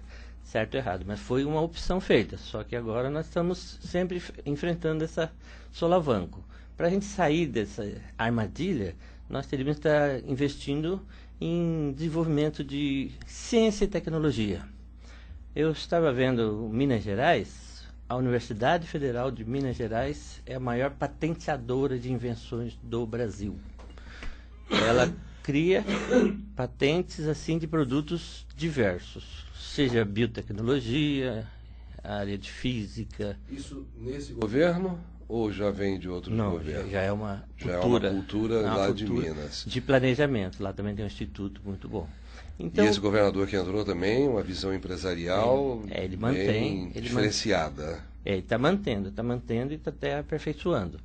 certo ou errado, mas foi uma opção feita. Só que agora nós estamos sempre enfrentando essa solavanco. para a gente sair dessa armadilha, nós teríamos que estar investindo em desenvolvimento de ciência e tecnologia. Eu estava vendo Minas Gerais, a Universidade Federal de Minas Gerais é a maior patenteadora de invenções do Brasil. Ela cria patentes assim de produtos diversos, seja biotecnologia, área de física. Isso nesse governo ou já vem de outros governos? Já é uma cultura lá de Minas. De planejamento, lá também tem um instituto muito bom. Então, e esse governador que entrou também, uma visão empresarial ele mantém, diferenciada. Ele está mantendo e está até aperfeiçoando.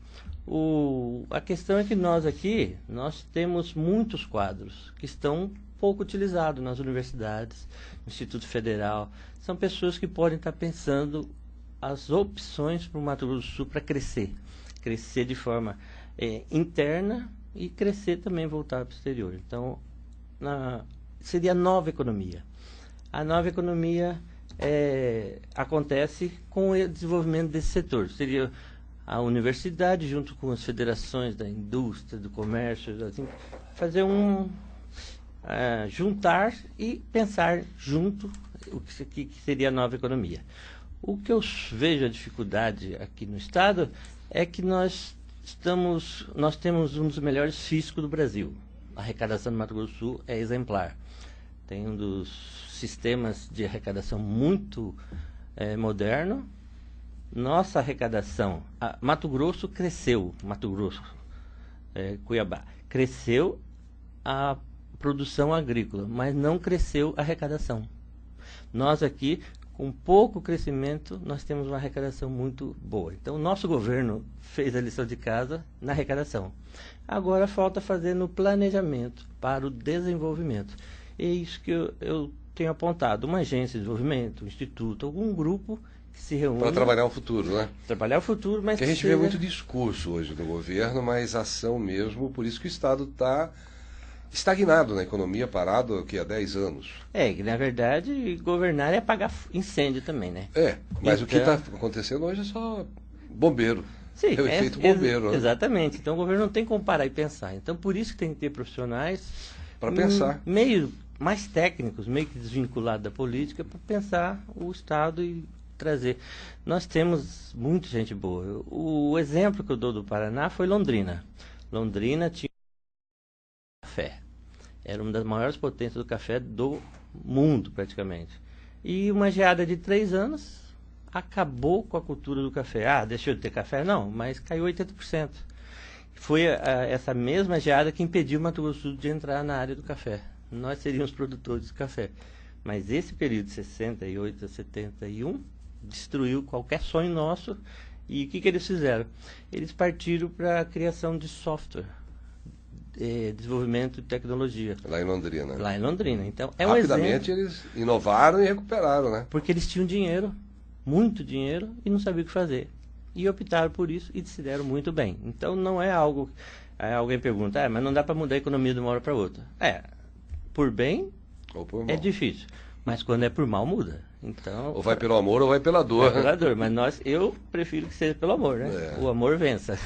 A questão é que nós temos muitos quadros que estão pouco utilizados nas universidades, no Instituto Federal. São pessoas que podem estar pensando as opções para o Mato Grosso do Sul para crescer de forma interna e crescer também, voltar para o exterior. Então, seria a nova economia. A nova economia acontece com o desenvolvimento desse setor. Seria a universidade, junto com as federações da indústria, do comércio, assim, fazer juntar e pensar junto o que seria a nova economia. O que eu vejo a dificuldade aqui no estado é que nós temos um dos melhores fiscos do Brasil. A arrecadação do Mato Grosso do Sul é exemplar. Tem um dos sistemas de arrecadação muito moderno. Nossa arrecadação, Mato Grosso cresceu, Cuiabá, cresceu a produção agrícola, mas não cresceu a arrecadação. Nós aqui, com pouco crescimento, nós temos uma arrecadação muito boa. Então, o nosso governo fez a lição de casa na arrecadação. Agora falta fazer no planejamento para o desenvolvimento. É isso que eu tenho apontado, uma agência de desenvolvimento, um instituto, algum grupo que se reúne... Para trabalhar o futuro, né? Trabalhar o futuro, mas... Porque a gente vê muito discurso hoje do governo, mas ação mesmo, por isso que o Estado está estagnado na economia, parado aqui há 10 anos. Na verdade, governar é apagar incêndio também, né? Mas o que está acontecendo hoje é só bombeiro. Sim, é o efeito bombeiro. Né? Exatamente. Então o governo não tem como parar e pensar. Então por isso que tem que ter profissionais... Para pensar. Meio mais técnicos, meio que desvinculados da política, para pensar o Estado e trazer. Nós temos muita gente boa. O exemplo que eu dou do Paraná foi Londrina. Londrina tinha café. Era uma das maiores potências do café do mundo, praticamente. E uma geada de 3 anos acabou com a cultura do café. Deixou de ter café? Não, mas caiu 80%. Foi essa mesma geada que impediu o Mato Grosso do Sul de entrar na área do café. Nós seríamos produtores de café. Mas esse período de 68 a 71 destruiu qualquer sonho nosso. E o que eles fizeram? Eles partiram para a criação de software, desenvolvimento de tecnologia. Lá em Londrina. Lá em Londrina. Então, rapidamente eles inovaram e recuperaram, né? Porque eles tinham dinheiro, muito dinheiro, e não sabiam o que fazer. E optaram por isso e se deram muito bem. Então não é algo... alguém pergunta, mas não dá para mudar a economia de uma hora para outra. Por bem ou por mal. É difícil. Mas quando é por mal, muda. Então, ou vai pelo amor ou vai pela dor. Vai pela dor, mas eu prefiro que seja pelo amor, né? O amor vença.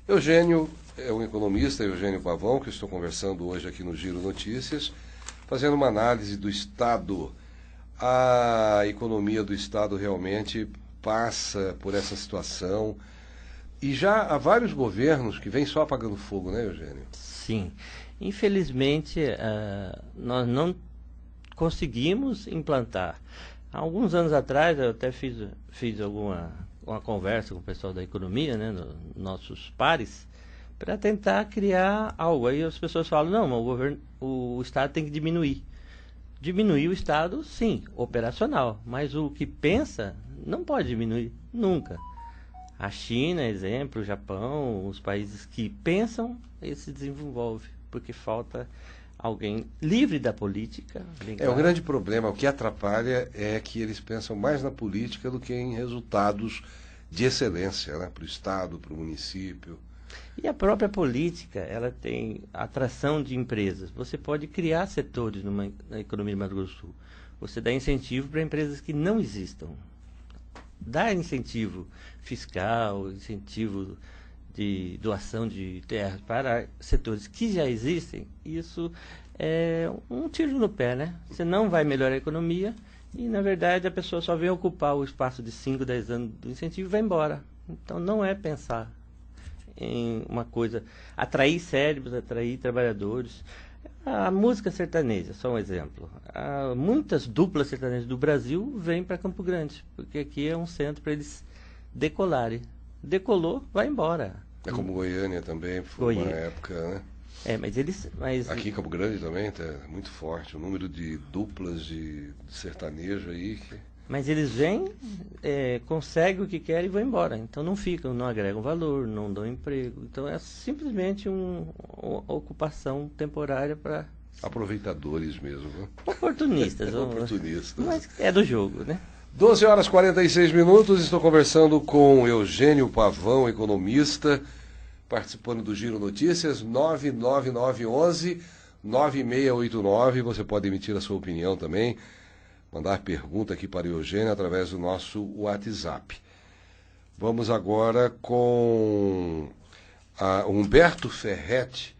Eugênio é um economista, Eugênio Pavão, que estou conversando hoje aqui no Giro Notícias, fazendo uma análise do Estado. A economia do Estado realmente passa por essa situação. E já há vários governos que vêm só apagando fogo, né, Eugênio? Sim. Infelizmente, nós não conseguimos implantar. Há alguns anos atrás, eu até fiz uma conversa com o pessoal da economia, né, nossos pares, para tentar criar algo. Aí as pessoas falam, não, o Estado tem que diminuir. Diminuir o Estado, sim, operacional. Mas o que pensa não pode diminuir, nunca. A China, exemplo, o Japão, os países que pensam, eles se desenvolvem, porque falta alguém livre da política. O grande problema, o que atrapalha é que eles pensam mais na política do que em resultados de excelência, né, para o Estado, para o município. E a própria política, ela tem atração de empresas. Você pode criar setores na economia do Mato Grosso do Sul. Você dá incentivo para empresas que não existam. dar incentivo fiscal, incentivo de doação de terras para setores que já existem, isso é um tiro no pé, né? Você não vai melhorar a economia e, na verdade, a pessoa só vem ocupar o espaço de 5, 10 anos do incentivo e vai embora. Então, não é pensar em uma coisa, atrair cérebros, atrair trabalhadores. A música sertaneja, só um exemplo. Muitas duplas sertanejas do Brasil vêm para Campo Grande, porque aqui é um centro para eles decolarem. Decolou, vai embora. É como Goiânia também, foi uma época, né? Mas aqui em Campo Grande também é muito forte, o número de duplas de sertanejo aí. Mas eles vêm, conseguem o que querem e vão embora. Então não ficam, não agregam valor, não dão emprego. Então é simplesmente uma ocupação temporária para... Aproveitadores mesmo, né? Oportunistas. Oportunistas. Mas é do jogo, né? 12 horas e 46 minutos, estou conversando com Eugênio Pavão, economista, participando do Giro Notícias, 99911-9689. Você pode emitir a sua opinião também, mandar pergunta aqui para o Eugênio através do nosso WhatsApp. Vamos agora com Humberto Ferretti,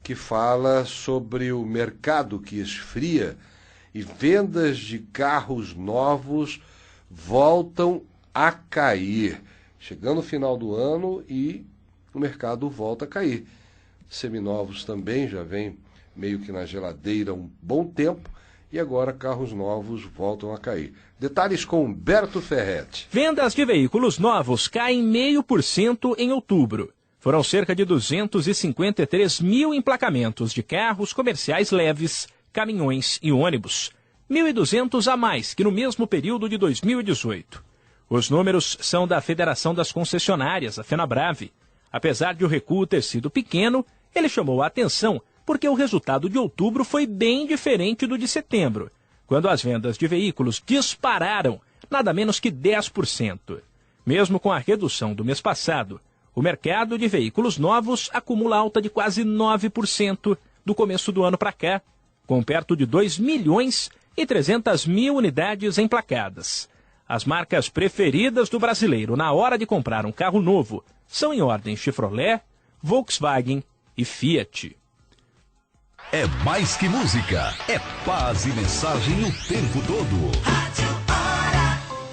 que fala sobre o mercado que esfria e vendas de carros novos voltam a cair. Chegando o final do ano e o mercado volta a cair. Seminovos também já vem meio que na geladeira há um bom tempo e agora carros novos voltam a cair. Detalhes com Humberto Ferretti. Vendas de veículos novos caem 0,5% em outubro. Foram cerca de 253 mil emplacamentos de carros comerciais leves, caminhões e ônibus, 1.200 a mais que no mesmo período de 2018. Os números são da Federação das Concessionárias, a FenaBrave. Apesar de o recuo ter sido pequeno, ele chamou a atenção porque o resultado de outubro foi bem diferente do de setembro, quando as vendas de veículos dispararam nada menos que 10%. Mesmo com a redução do mês passado, o mercado de veículos novos acumula alta de quase 9% do começo do ano para cá, com perto de 2.300.000 unidades emplacadas. As marcas preferidas do brasileiro na hora de comprar um carro novo são em ordem Chevrolet, Volkswagen e Fiat. É mais que música, é paz e mensagem o tempo todo.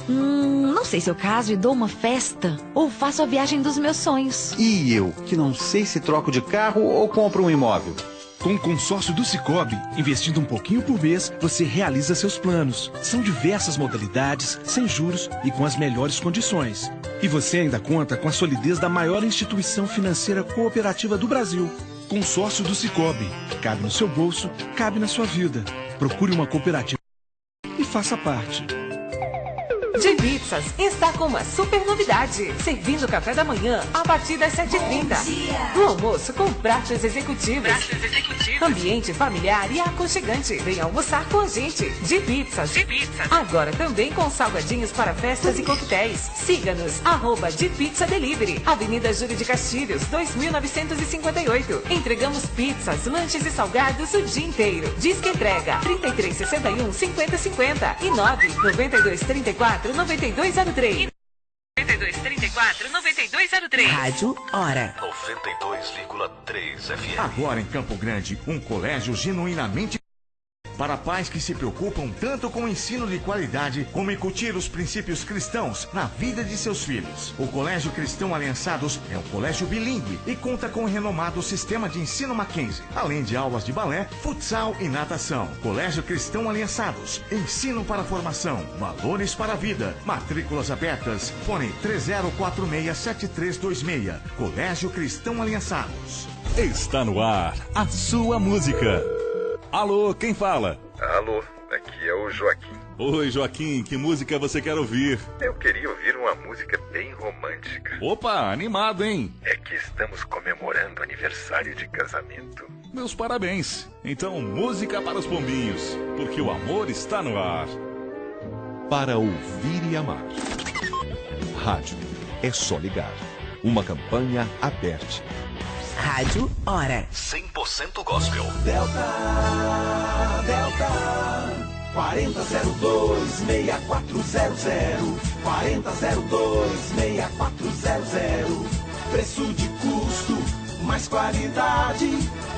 Não sei se eu caso e dou uma festa ou faço a viagem dos meus sonhos. E eu, que não sei se troco de carro ou compro um imóvel. Com o consórcio do Sicoob, investindo um pouquinho por mês, você realiza seus planos. São diversas modalidades, sem juros e com as melhores condições. E você ainda conta com a solidez da maior instituição financeira cooperativa do Brasil. Consórcio do Sicoob. Cabe no seu bolso, cabe na sua vida. Procure uma cooperativa e faça parte. De Pizzas está com uma super novidade, servindo café da manhã a partir das 7h30. No almoço com pratos executivos. Ambiente familiar e aconchegante. Venha almoçar com a gente. De Pizzas. Agora também com salgadinhos para festas e coquetéis. Siga-nos, @de Pizza Delivery. Avenida Júlio de Castilhos, 2958. Entregamos pizzas, lanches e salgados o dia inteiro. Disque entrega 3361 5050 e 99234 9203. 9234-9203. Rádio Hora. 92,3 FM. Agora em Campo Grande, um colégio genuinamente para pais que se preocupam tanto com o ensino de qualidade como incutir os princípios cristãos na vida de seus filhos. O Colégio Cristão Aliançados é um colégio bilíngue e conta com o renomado sistema de ensino Mackenzie, além de aulas de balé, futsal e natação. Colégio Cristão Aliançados, ensino para a formação, valores para a vida. Matrículas abertas, fone 30467326. Colégio Cristão Aliançados. Está no ar a sua música. Alô, quem fala? Alô, aqui é o Joaquim. Oi, Joaquim, que música você quer ouvir? Eu queria ouvir uma música bem romântica. Opa, animado, hein? É que estamos comemorando aniversário de casamento. Meus parabéns. Então, música para os pombinhos, porque o amor está no ar. Para ouvir e amar. Rádio, é só ligar. Uma campanha aberta. Rádio Hora. 100% gospel. Delta. 4002-6400. 4002-6400. Preço de custo, mais qualidade.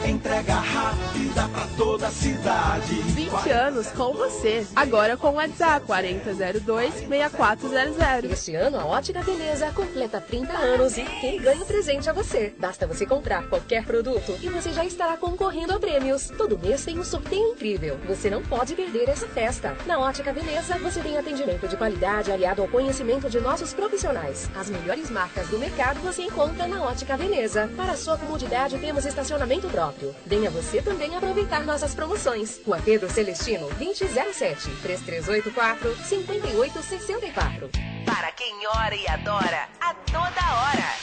Entrega rápida pra toda a cidade. 20 anos com você. Agora com o WhatsApp 4002-6400. Este ano a Ótica Veneza completa 30 anos e quem ganha o presente é você. Basta você comprar qualquer produto e você já estará concorrendo a prêmios. Todo mês tem um sorteio incrível. Você não pode perder essa festa. Na Ótica Veneza você tem atendimento de qualidade aliado ao conhecimento de nossos profissionais. As melhores marcas do mercado você encontra na Ótica Veneza. Para sua comodidade temos estacionamento próprio. Venha você também aproveitar nossas promoções. Rua Pedro Celestino, 2007, 3384-5864. Para quem ora e adora, a toda hora.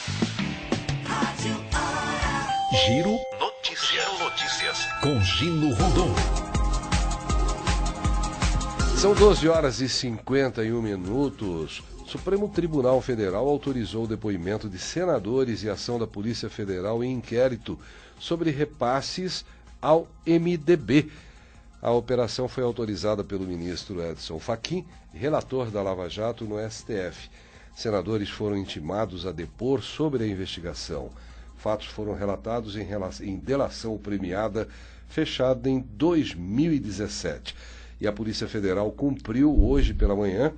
Giro Notícias. Com Gino Rondon. São 12h51. Supremo Tribunal Federal autorizou o depoimento de senadores e ação da Polícia Federal em inquérito sobre repasses ao MDB. A operação foi autorizada pelo ministro Edson Fachin, relator da Lava Jato no STF. Senadores foram intimados a depor sobre a investigação. Fatos foram relatados em delação premiada fechada em 2017. E a Polícia Federal cumpriu hoje pela manhã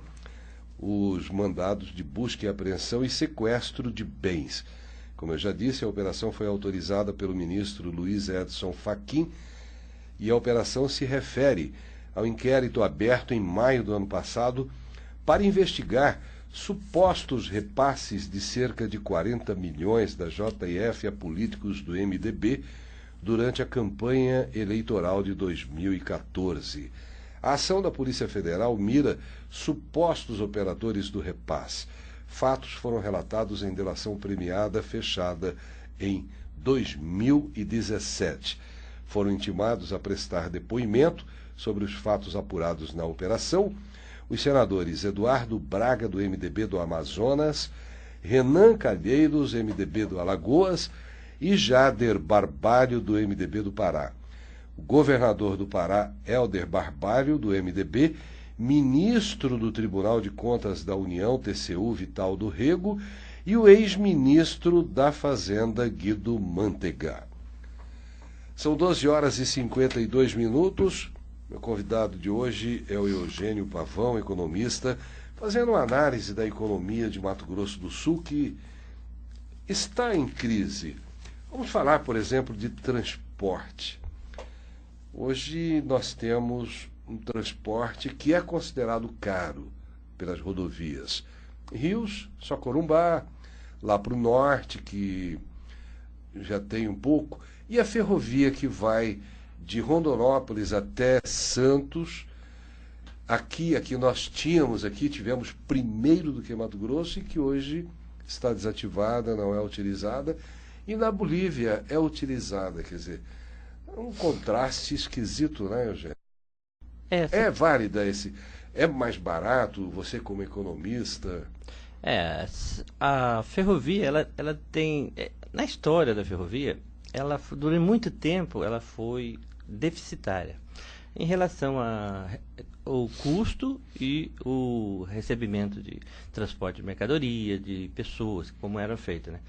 os mandados de busca e apreensão e sequestro de bens. Como eu já disse, a operação foi autorizada pelo ministro Luiz Edson Fachin e a operação se refere ao inquérito aberto em maio do ano passado para investigar supostos repasses de cerca de 40 milhões da JF a políticos do MDB durante a campanha eleitoral de 2014. A ação da Polícia Federal mira supostos operadores do repasse. Fatos foram relatados em delação premiada fechada em 2017. Foram intimados a prestar depoimento sobre os fatos apurados na operação os senadores Eduardo Braga, do MDB do Amazonas, Renan Calheiros, MDB do Alagoas, e Jader Barbalho, do MDB do Pará. O governador do Pará, Helder Barbalho, do MDB, ministro do Tribunal de Contas da União, TCU, Vital do Rego, e o ex-ministro da Fazenda, Guido Mantega. São 12h52. Meu convidado de hoje é o Eugênio Pavão, economista, fazendo uma análise da economia de Mato Grosso do Sul, que está em crise. Vamos falar, por exemplo, de transporte. Hoje nós temos um transporte que é considerado caro pelas rodovias. Rios, só Corumbá, lá para o norte, que já tem um pouco, e a ferrovia que vai de Rondonópolis até Santos. Aqui nós tivemos primeiro do que Mato Grosso e que hoje está desativada, não é utilizada, e na Bolívia é utilizada, quer dizer, é um contraste esquisito, né, Eugênio? É válida esse... É mais barato, você como economista? A ferrovia, ela tem... Na história da ferrovia, ela durante muito tempo ela foi deficitária em relação ao custo e o recebimento de transporte de mercadoria, de pessoas, como era feita, né?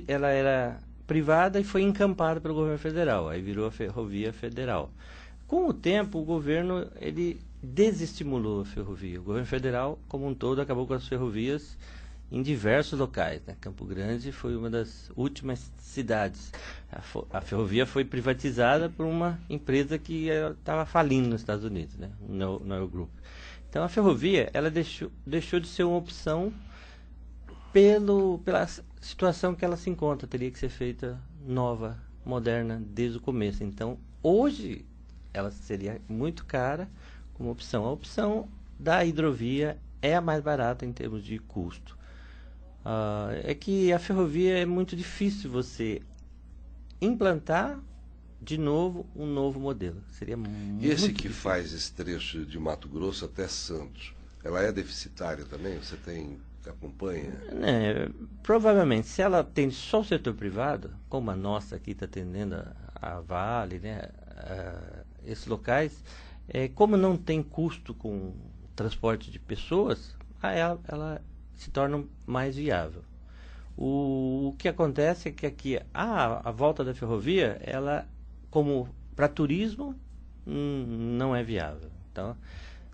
Ela era privada e foi encampada pelo governo federal, aí virou a ferrovia federal. Com o tempo, o governo ele desestimulou a ferrovia. O governo federal, como um todo, acabou com as ferrovias em diversos locais, né? Campo Grande foi uma das últimas cidades. A ferrovia foi privatizada por uma empresa que estava falindo nos Estados Unidos, né? O Neo Group. Então a ferrovia ela deixou de ser uma opção pela situação que ela se encontra. Teria que ser feita nova, moderna, desde o começo. Então hoje ela seria muito cara como opção. A opção da hidrovia é a mais barata em termos de custo. É que a ferrovia é muito difícil você implantar de novo um novo modelo. Seria muito Esse que difícil. faz esse trecho de Mato Grosso até Santos, ela é deficitária também? Você acompanha? Provavelmente, se ela atende só o setor privado, como a nossa aqui está atendendo a Vale, né, esses locais, Como não tem custo com transporte de pessoas, ela se torna mais viável. O que acontece é que aqui a volta da ferrovia, ela, como para turismo, não é viável. Então,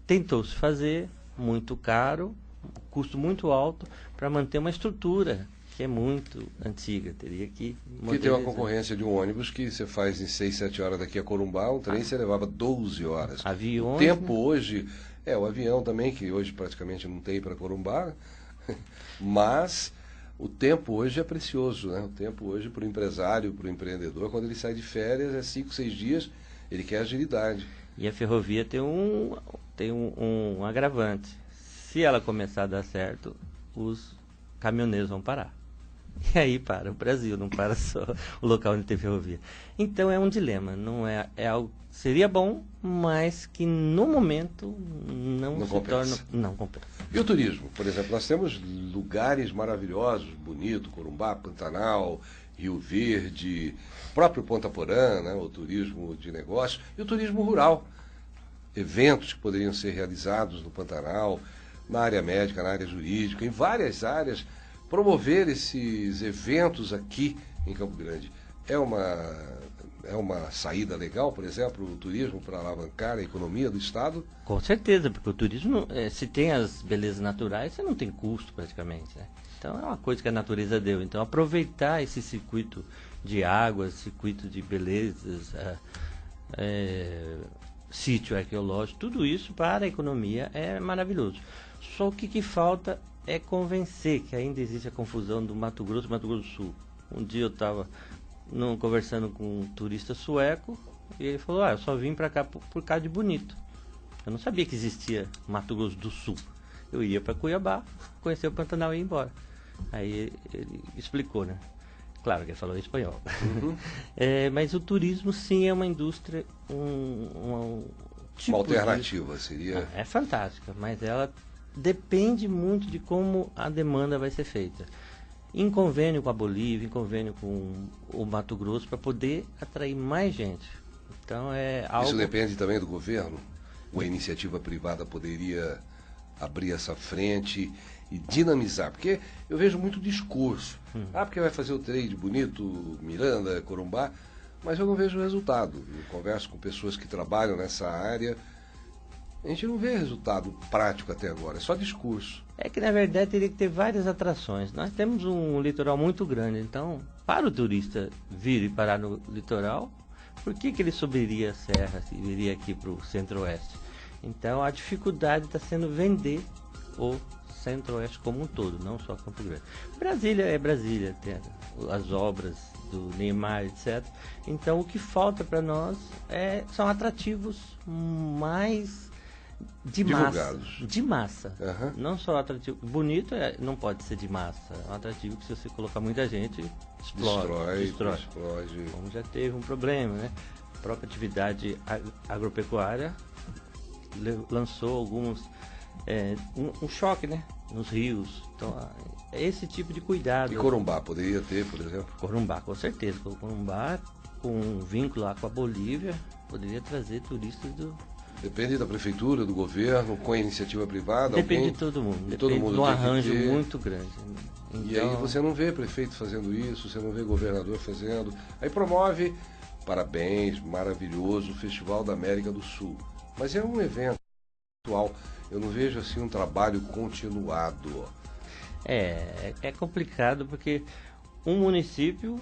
tentou-se fazer muito caro, custo muito alto, para manter uma estrutura que é muito antiga. Teria que modernizar. Porque tem uma concorrência de um ônibus que você faz em 6, 7 horas daqui a Corumbá, um trem você levava 12 horas. Aviões, o tempo hoje, o avião também, que hoje praticamente não tem para Corumbá, mas o tempo hoje é precioso, né? O tempo hoje para o empresário, para o empreendedor, quando ele sai de férias, é 5, 6 dias, ele quer agilidade. E a ferrovia tem um agravante. Se ela começar a dar certo, os caminhoneiros vão parar. E aí para o Brasil, não para só o local onde tem ferrovia. Então é um dilema, não é algo seria bom, mas que no momento não se compensa. Não compensa. E o turismo, por exemplo, nós temos lugares maravilhosos, bonito, Corumbá, Pantanal, Rio Verde, próprio Ponta Porã, né, o turismo de negócio, e o turismo rural. Eventos que poderiam ser realizados no Pantanal, na área médica, na área jurídica, em várias áreas, promover esses eventos aqui em Campo Grande. É uma saída legal, por exemplo, o turismo para alavancar a economia do Estado? Com certeza, porque o turismo, se tem as belezas naturais, você não tem custo praticamente, né? Então é uma coisa que a natureza deu. Então aproveitar esse circuito de águas, circuito de belezas, sítio arqueológico, tudo isso para a economia é maravilhoso. Só o que falta é convencer que ainda existe a confusão do Mato Grosso e Mato Grosso do Sul. Um dia eu estava conversando com um turista sueco e ele falou, eu só vim para cá por causa de Bonito. Eu não sabia que existia Mato Grosso do Sul. Eu ia para Cuiabá, conhecer o Pantanal e ir embora. Aí ele explicou, né? Claro que ele falou em espanhol. Uhum. Mas o turismo sim é uma indústria, tipo uma alternativa seria... É fantástica, mas ela depende muito de como a demanda vai ser feita. Em convênio com a Bolívia, em convênio com o Mato Grosso, para poder atrair mais gente. Então é algo... Isso depende também do governo? Ou a iniciativa privada poderia abrir essa frente e dinamizar? Porque eu vejo muito discurso. Porque vai fazer o trade bonito, Miranda, Corumbá, mas eu não vejo resultado. Eu converso com pessoas que trabalham nessa área, a gente não vê resultado prático até agora, é só discurso. É que na verdade teria que ter várias atrações. Nós temos um litoral muito grande, então para o turista vir e parar no litoral, por que ele subiria a serra e viria aqui para o centro-oeste? Então a dificuldade está sendo vender o centro-oeste como um todo, não só Campo Grande. Brasília é Brasília, tem as obras do Neymar, etc. Então o que falta para nós são atrativos mais divulgados. De massa. Uhum. Não só atrativo. Bonito não pode ser de massa. É um atrativo que se você colocar muita gente, destrói. Como já teve um problema, né? A própria atividade agropecuária lançou alguns um choque, né? Nos rios. Então, é esse tipo de cuidado. E Corumbá poderia ter, por exemplo? Corumbá, com certeza. Corumbá, com um vínculo lá com a Bolívia, poderia trazer turistas do... Depende da prefeitura, do governo, com a iniciativa privada? Depende de todo mundo. Depende de um arranjo muito grande. Então... E aí você não vê prefeito fazendo isso, você não vê governador fazendo. Aí promove, parabéns, maravilhoso, o Festival da América do Sul. Mas é um evento atual. Eu não vejo assim um trabalho continuado. É complicado porque um município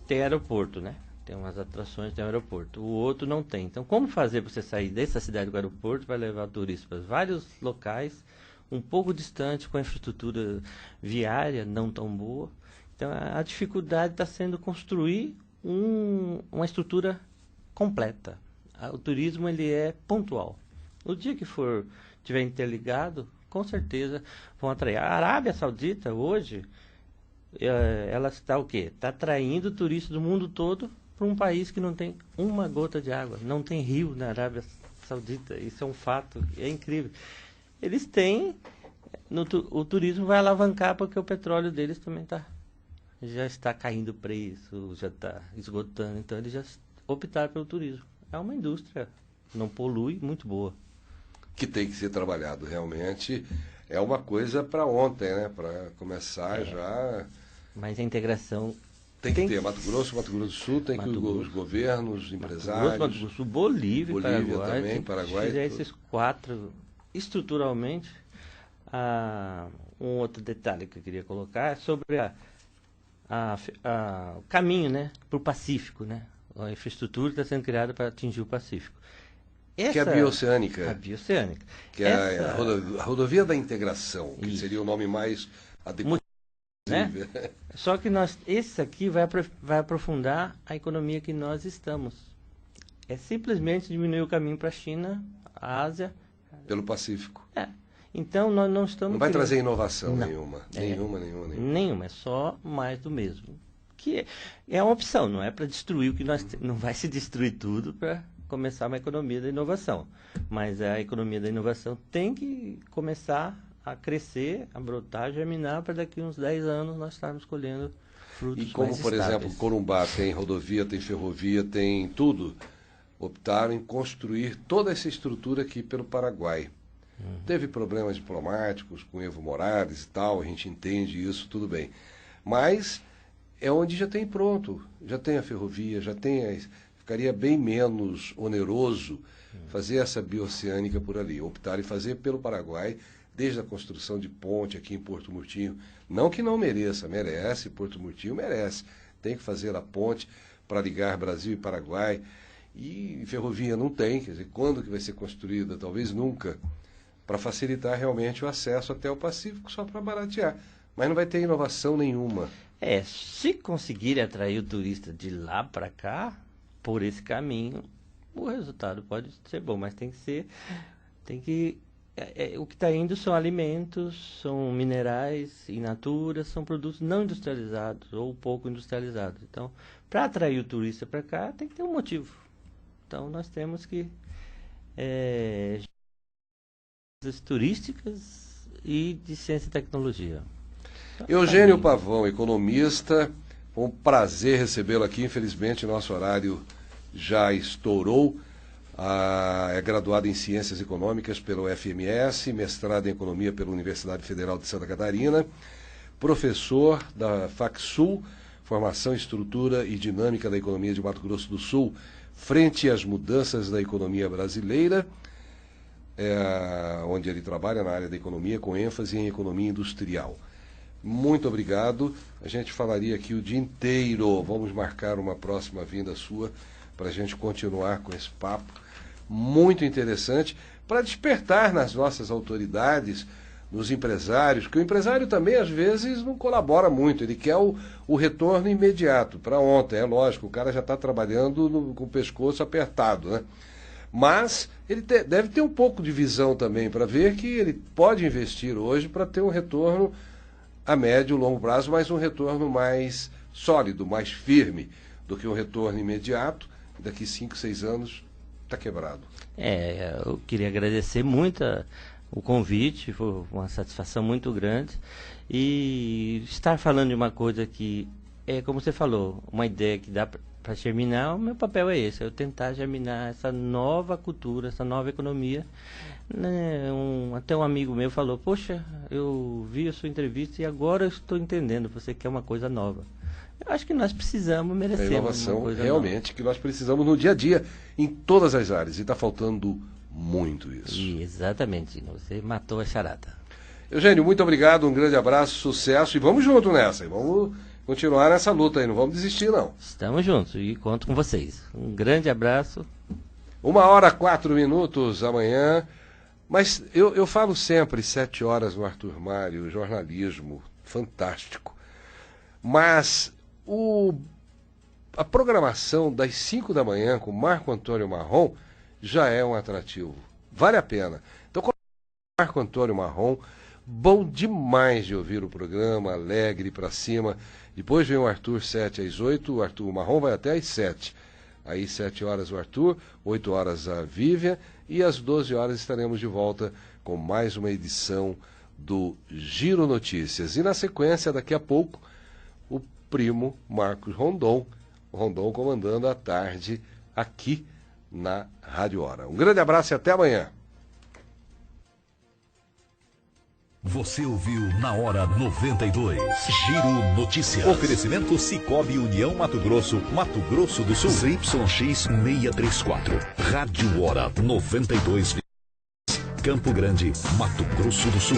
tem aeroporto, né? Tem umas atrações, tem um aeroporto. O outro não tem. Então, como fazer para você sair dessa cidade do aeroporto para levar turistas para vários locais, um pouco distante, com a infraestrutura viária não tão boa? Então, a dificuldade está sendo construir uma estrutura completa. O turismo ele é pontual. No dia que tiver interligado, com certeza vão atrair. A Arábia Saudita, hoje, ela está o quê? Está atraindo turistas do mundo todo para um país que não tem uma gota de água, não tem rio na Arábia Saudita. Isso é um fato, é incrível. Eles têm, o turismo vai alavancar porque o petróleo deles também já está caindo o preço, já está esgotando, então eles já optaram pelo turismo. É uma indústria não polui, muito boa. Que tem que ser trabalhado realmente. É uma coisa para ontem, né? Para começar já. Mas a integração tem que ter Mato Grosso do Sul, tem que os governos, os empresários. Mato Grosso do Sul, Bolívia Paraguai, também, Paraguai. Tirar esses 4 estruturalmente. Um outro detalhe que eu queria colocar é sobre o caminho, né, para o Pacífico, né? A infraestrutura está sendo criada para atingir o Pacífico. Que é a bioceânica. A bioceânica. Que é a rodovia da integração, que seria o nome mais adequado. Né? Só que esse aqui vai aprofundar a economia que nós estamos. É simplesmente diminuir o caminho para a China, a Ásia. Pelo Pacífico. Então nós não estamos. Não vai trazer inovação nenhuma. Nenhuma, é só mais do mesmo. Que é uma opção, não é para destruir o que nós não vai se destruir tudo para começar uma economia da inovação. Mas a economia da inovação tem que começar a crescer, a brotar, germinar, para daqui uns 10 anos nós estarmos colhendo frutos mais E como, por estáveis. exemplo, Corumbá tem rodovia, tem ferrovia, tem tudo, optaram em construir toda essa estrutura aqui pelo Paraguai. Teve problemas diplomáticos com Evo Morales e tal, a gente entende isso, tudo bem. Mas é onde já tem pronto, já tem a ferrovia, já tem ficaria bem menos oneroso fazer essa bioceânica por ali. Optaram em fazer pelo Paraguai, desde a construção de ponte aqui em Porto Murtinho. Não que não mereça, merece, Porto Murtinho merece. Tem que fazer a ponte para ligar Brasil e Paraguai. E ferrovia não tem, quer dizer, quando que vai ser construída? Talvez nunca. Para facilitar realmente o acesso até o Pacífico, só para baratear. Mas não vai ter inovação nenhuma. Se conseguir atrair o turista de lá para cá, por esse caminho, o resultado pode ser bom, mas tem que o que está indo são alimentos, são minerais in natura, são produtos não industrializados ou pouco industrializados. Então, para atrair o turista para cá, tem que ter um motivo. Então, nós temos que turísticas e de ciência e tecnologia. Eugênio Pavão, economista, foi um prazer recebê-lo aqui. Infelizmente, nosso horário já estourou. É graduado em Ciências Econômicas pelo FMS, mestrado em Economia pela Universidade Federal de Santa Catarina, professor da FACSul, Formação, Estrutura e Dinâmica da Economia de Mato Grosso do Sul, frente às mudanças da economia brasileira, onde ele trabalha na área da economia, com ênfase em economia industrial. Muito obrigado. A gente falaria aqui o dia inteiro. Vamos marcar uma próxima vinda sua para a gente continuar com esse papo muito interessante, para despertar nas nossas autoridades, nos empresários, que o empresário também às vezes não colabora muito, ele quer o retorno imediato, para ontem, é lógico, o cara já está trabalhando com o pescoço apertado, né? Mas ele deve ter um pouco de visão também, para ver que ele pode investir hoje para ter um retorno a médio e longo prazo, mas um retorno mais sólido, mais firme do que um retorno imediato. Daqui 5, 6 anos está quebrado. Eu queria agradecer muito o convite, foi uma satisfação muito grande. E estar falando de uma coisa que como você falou, uma ideia que dá para germinar, o meu papel é esse, eu tentar germinar essa nova cultura, essa nova economia. Até um amigo meu falou, poxa, eu vi a sua entrevista e agora eu estou entendendo, você quer uma coisa nova. Eu acho que nós precisamos, merecemos inovação, uma coisa realmente, nova. Que nós precisamos no dia a dia, em todas as áreas, e está faltando muito isso. Exatamente, você matou a charada. Eugênio, muito obrigado, um grande abraço, sucesso, e vamos junto nessa, vamos continuar nessa luta aí, não vamos desistir não. Estamos juntos e conto com vocês. Um grande abraço. 1h04 amanhã, mas eu falo sempre 7 horas no Arthur Mário, jornalismo, fantástico. Mas a programação das 5 da manhã com Marco Antônio Marrom já é um atrativo. Vale a pena. Então, Marco Antônio Marrom, bom demais de ouvir o programa, alegre pra cima. Depois vem o Arthur 7 às 8, o Arthur Marrom vai até às 7. Aí 7 horas o Arthur, 8 horas a Vivian e às 12 horas estaremos de volta com mais uma edição do Giro Notícias. E na sequência, daqui a pouco, o primo Marcos Rondon, o Rondon comandando a tarde aqui na Rádio Hora. Um grande abraço e até amanhã. Você ouviu na Hora 92. Giro Notícias. Oferecimento Cicobi União Mato Grosso, Mato Grosso do Sul. ZYX 634. Rádio Hora 92. Campo Grande, Mato Grosso do Sul.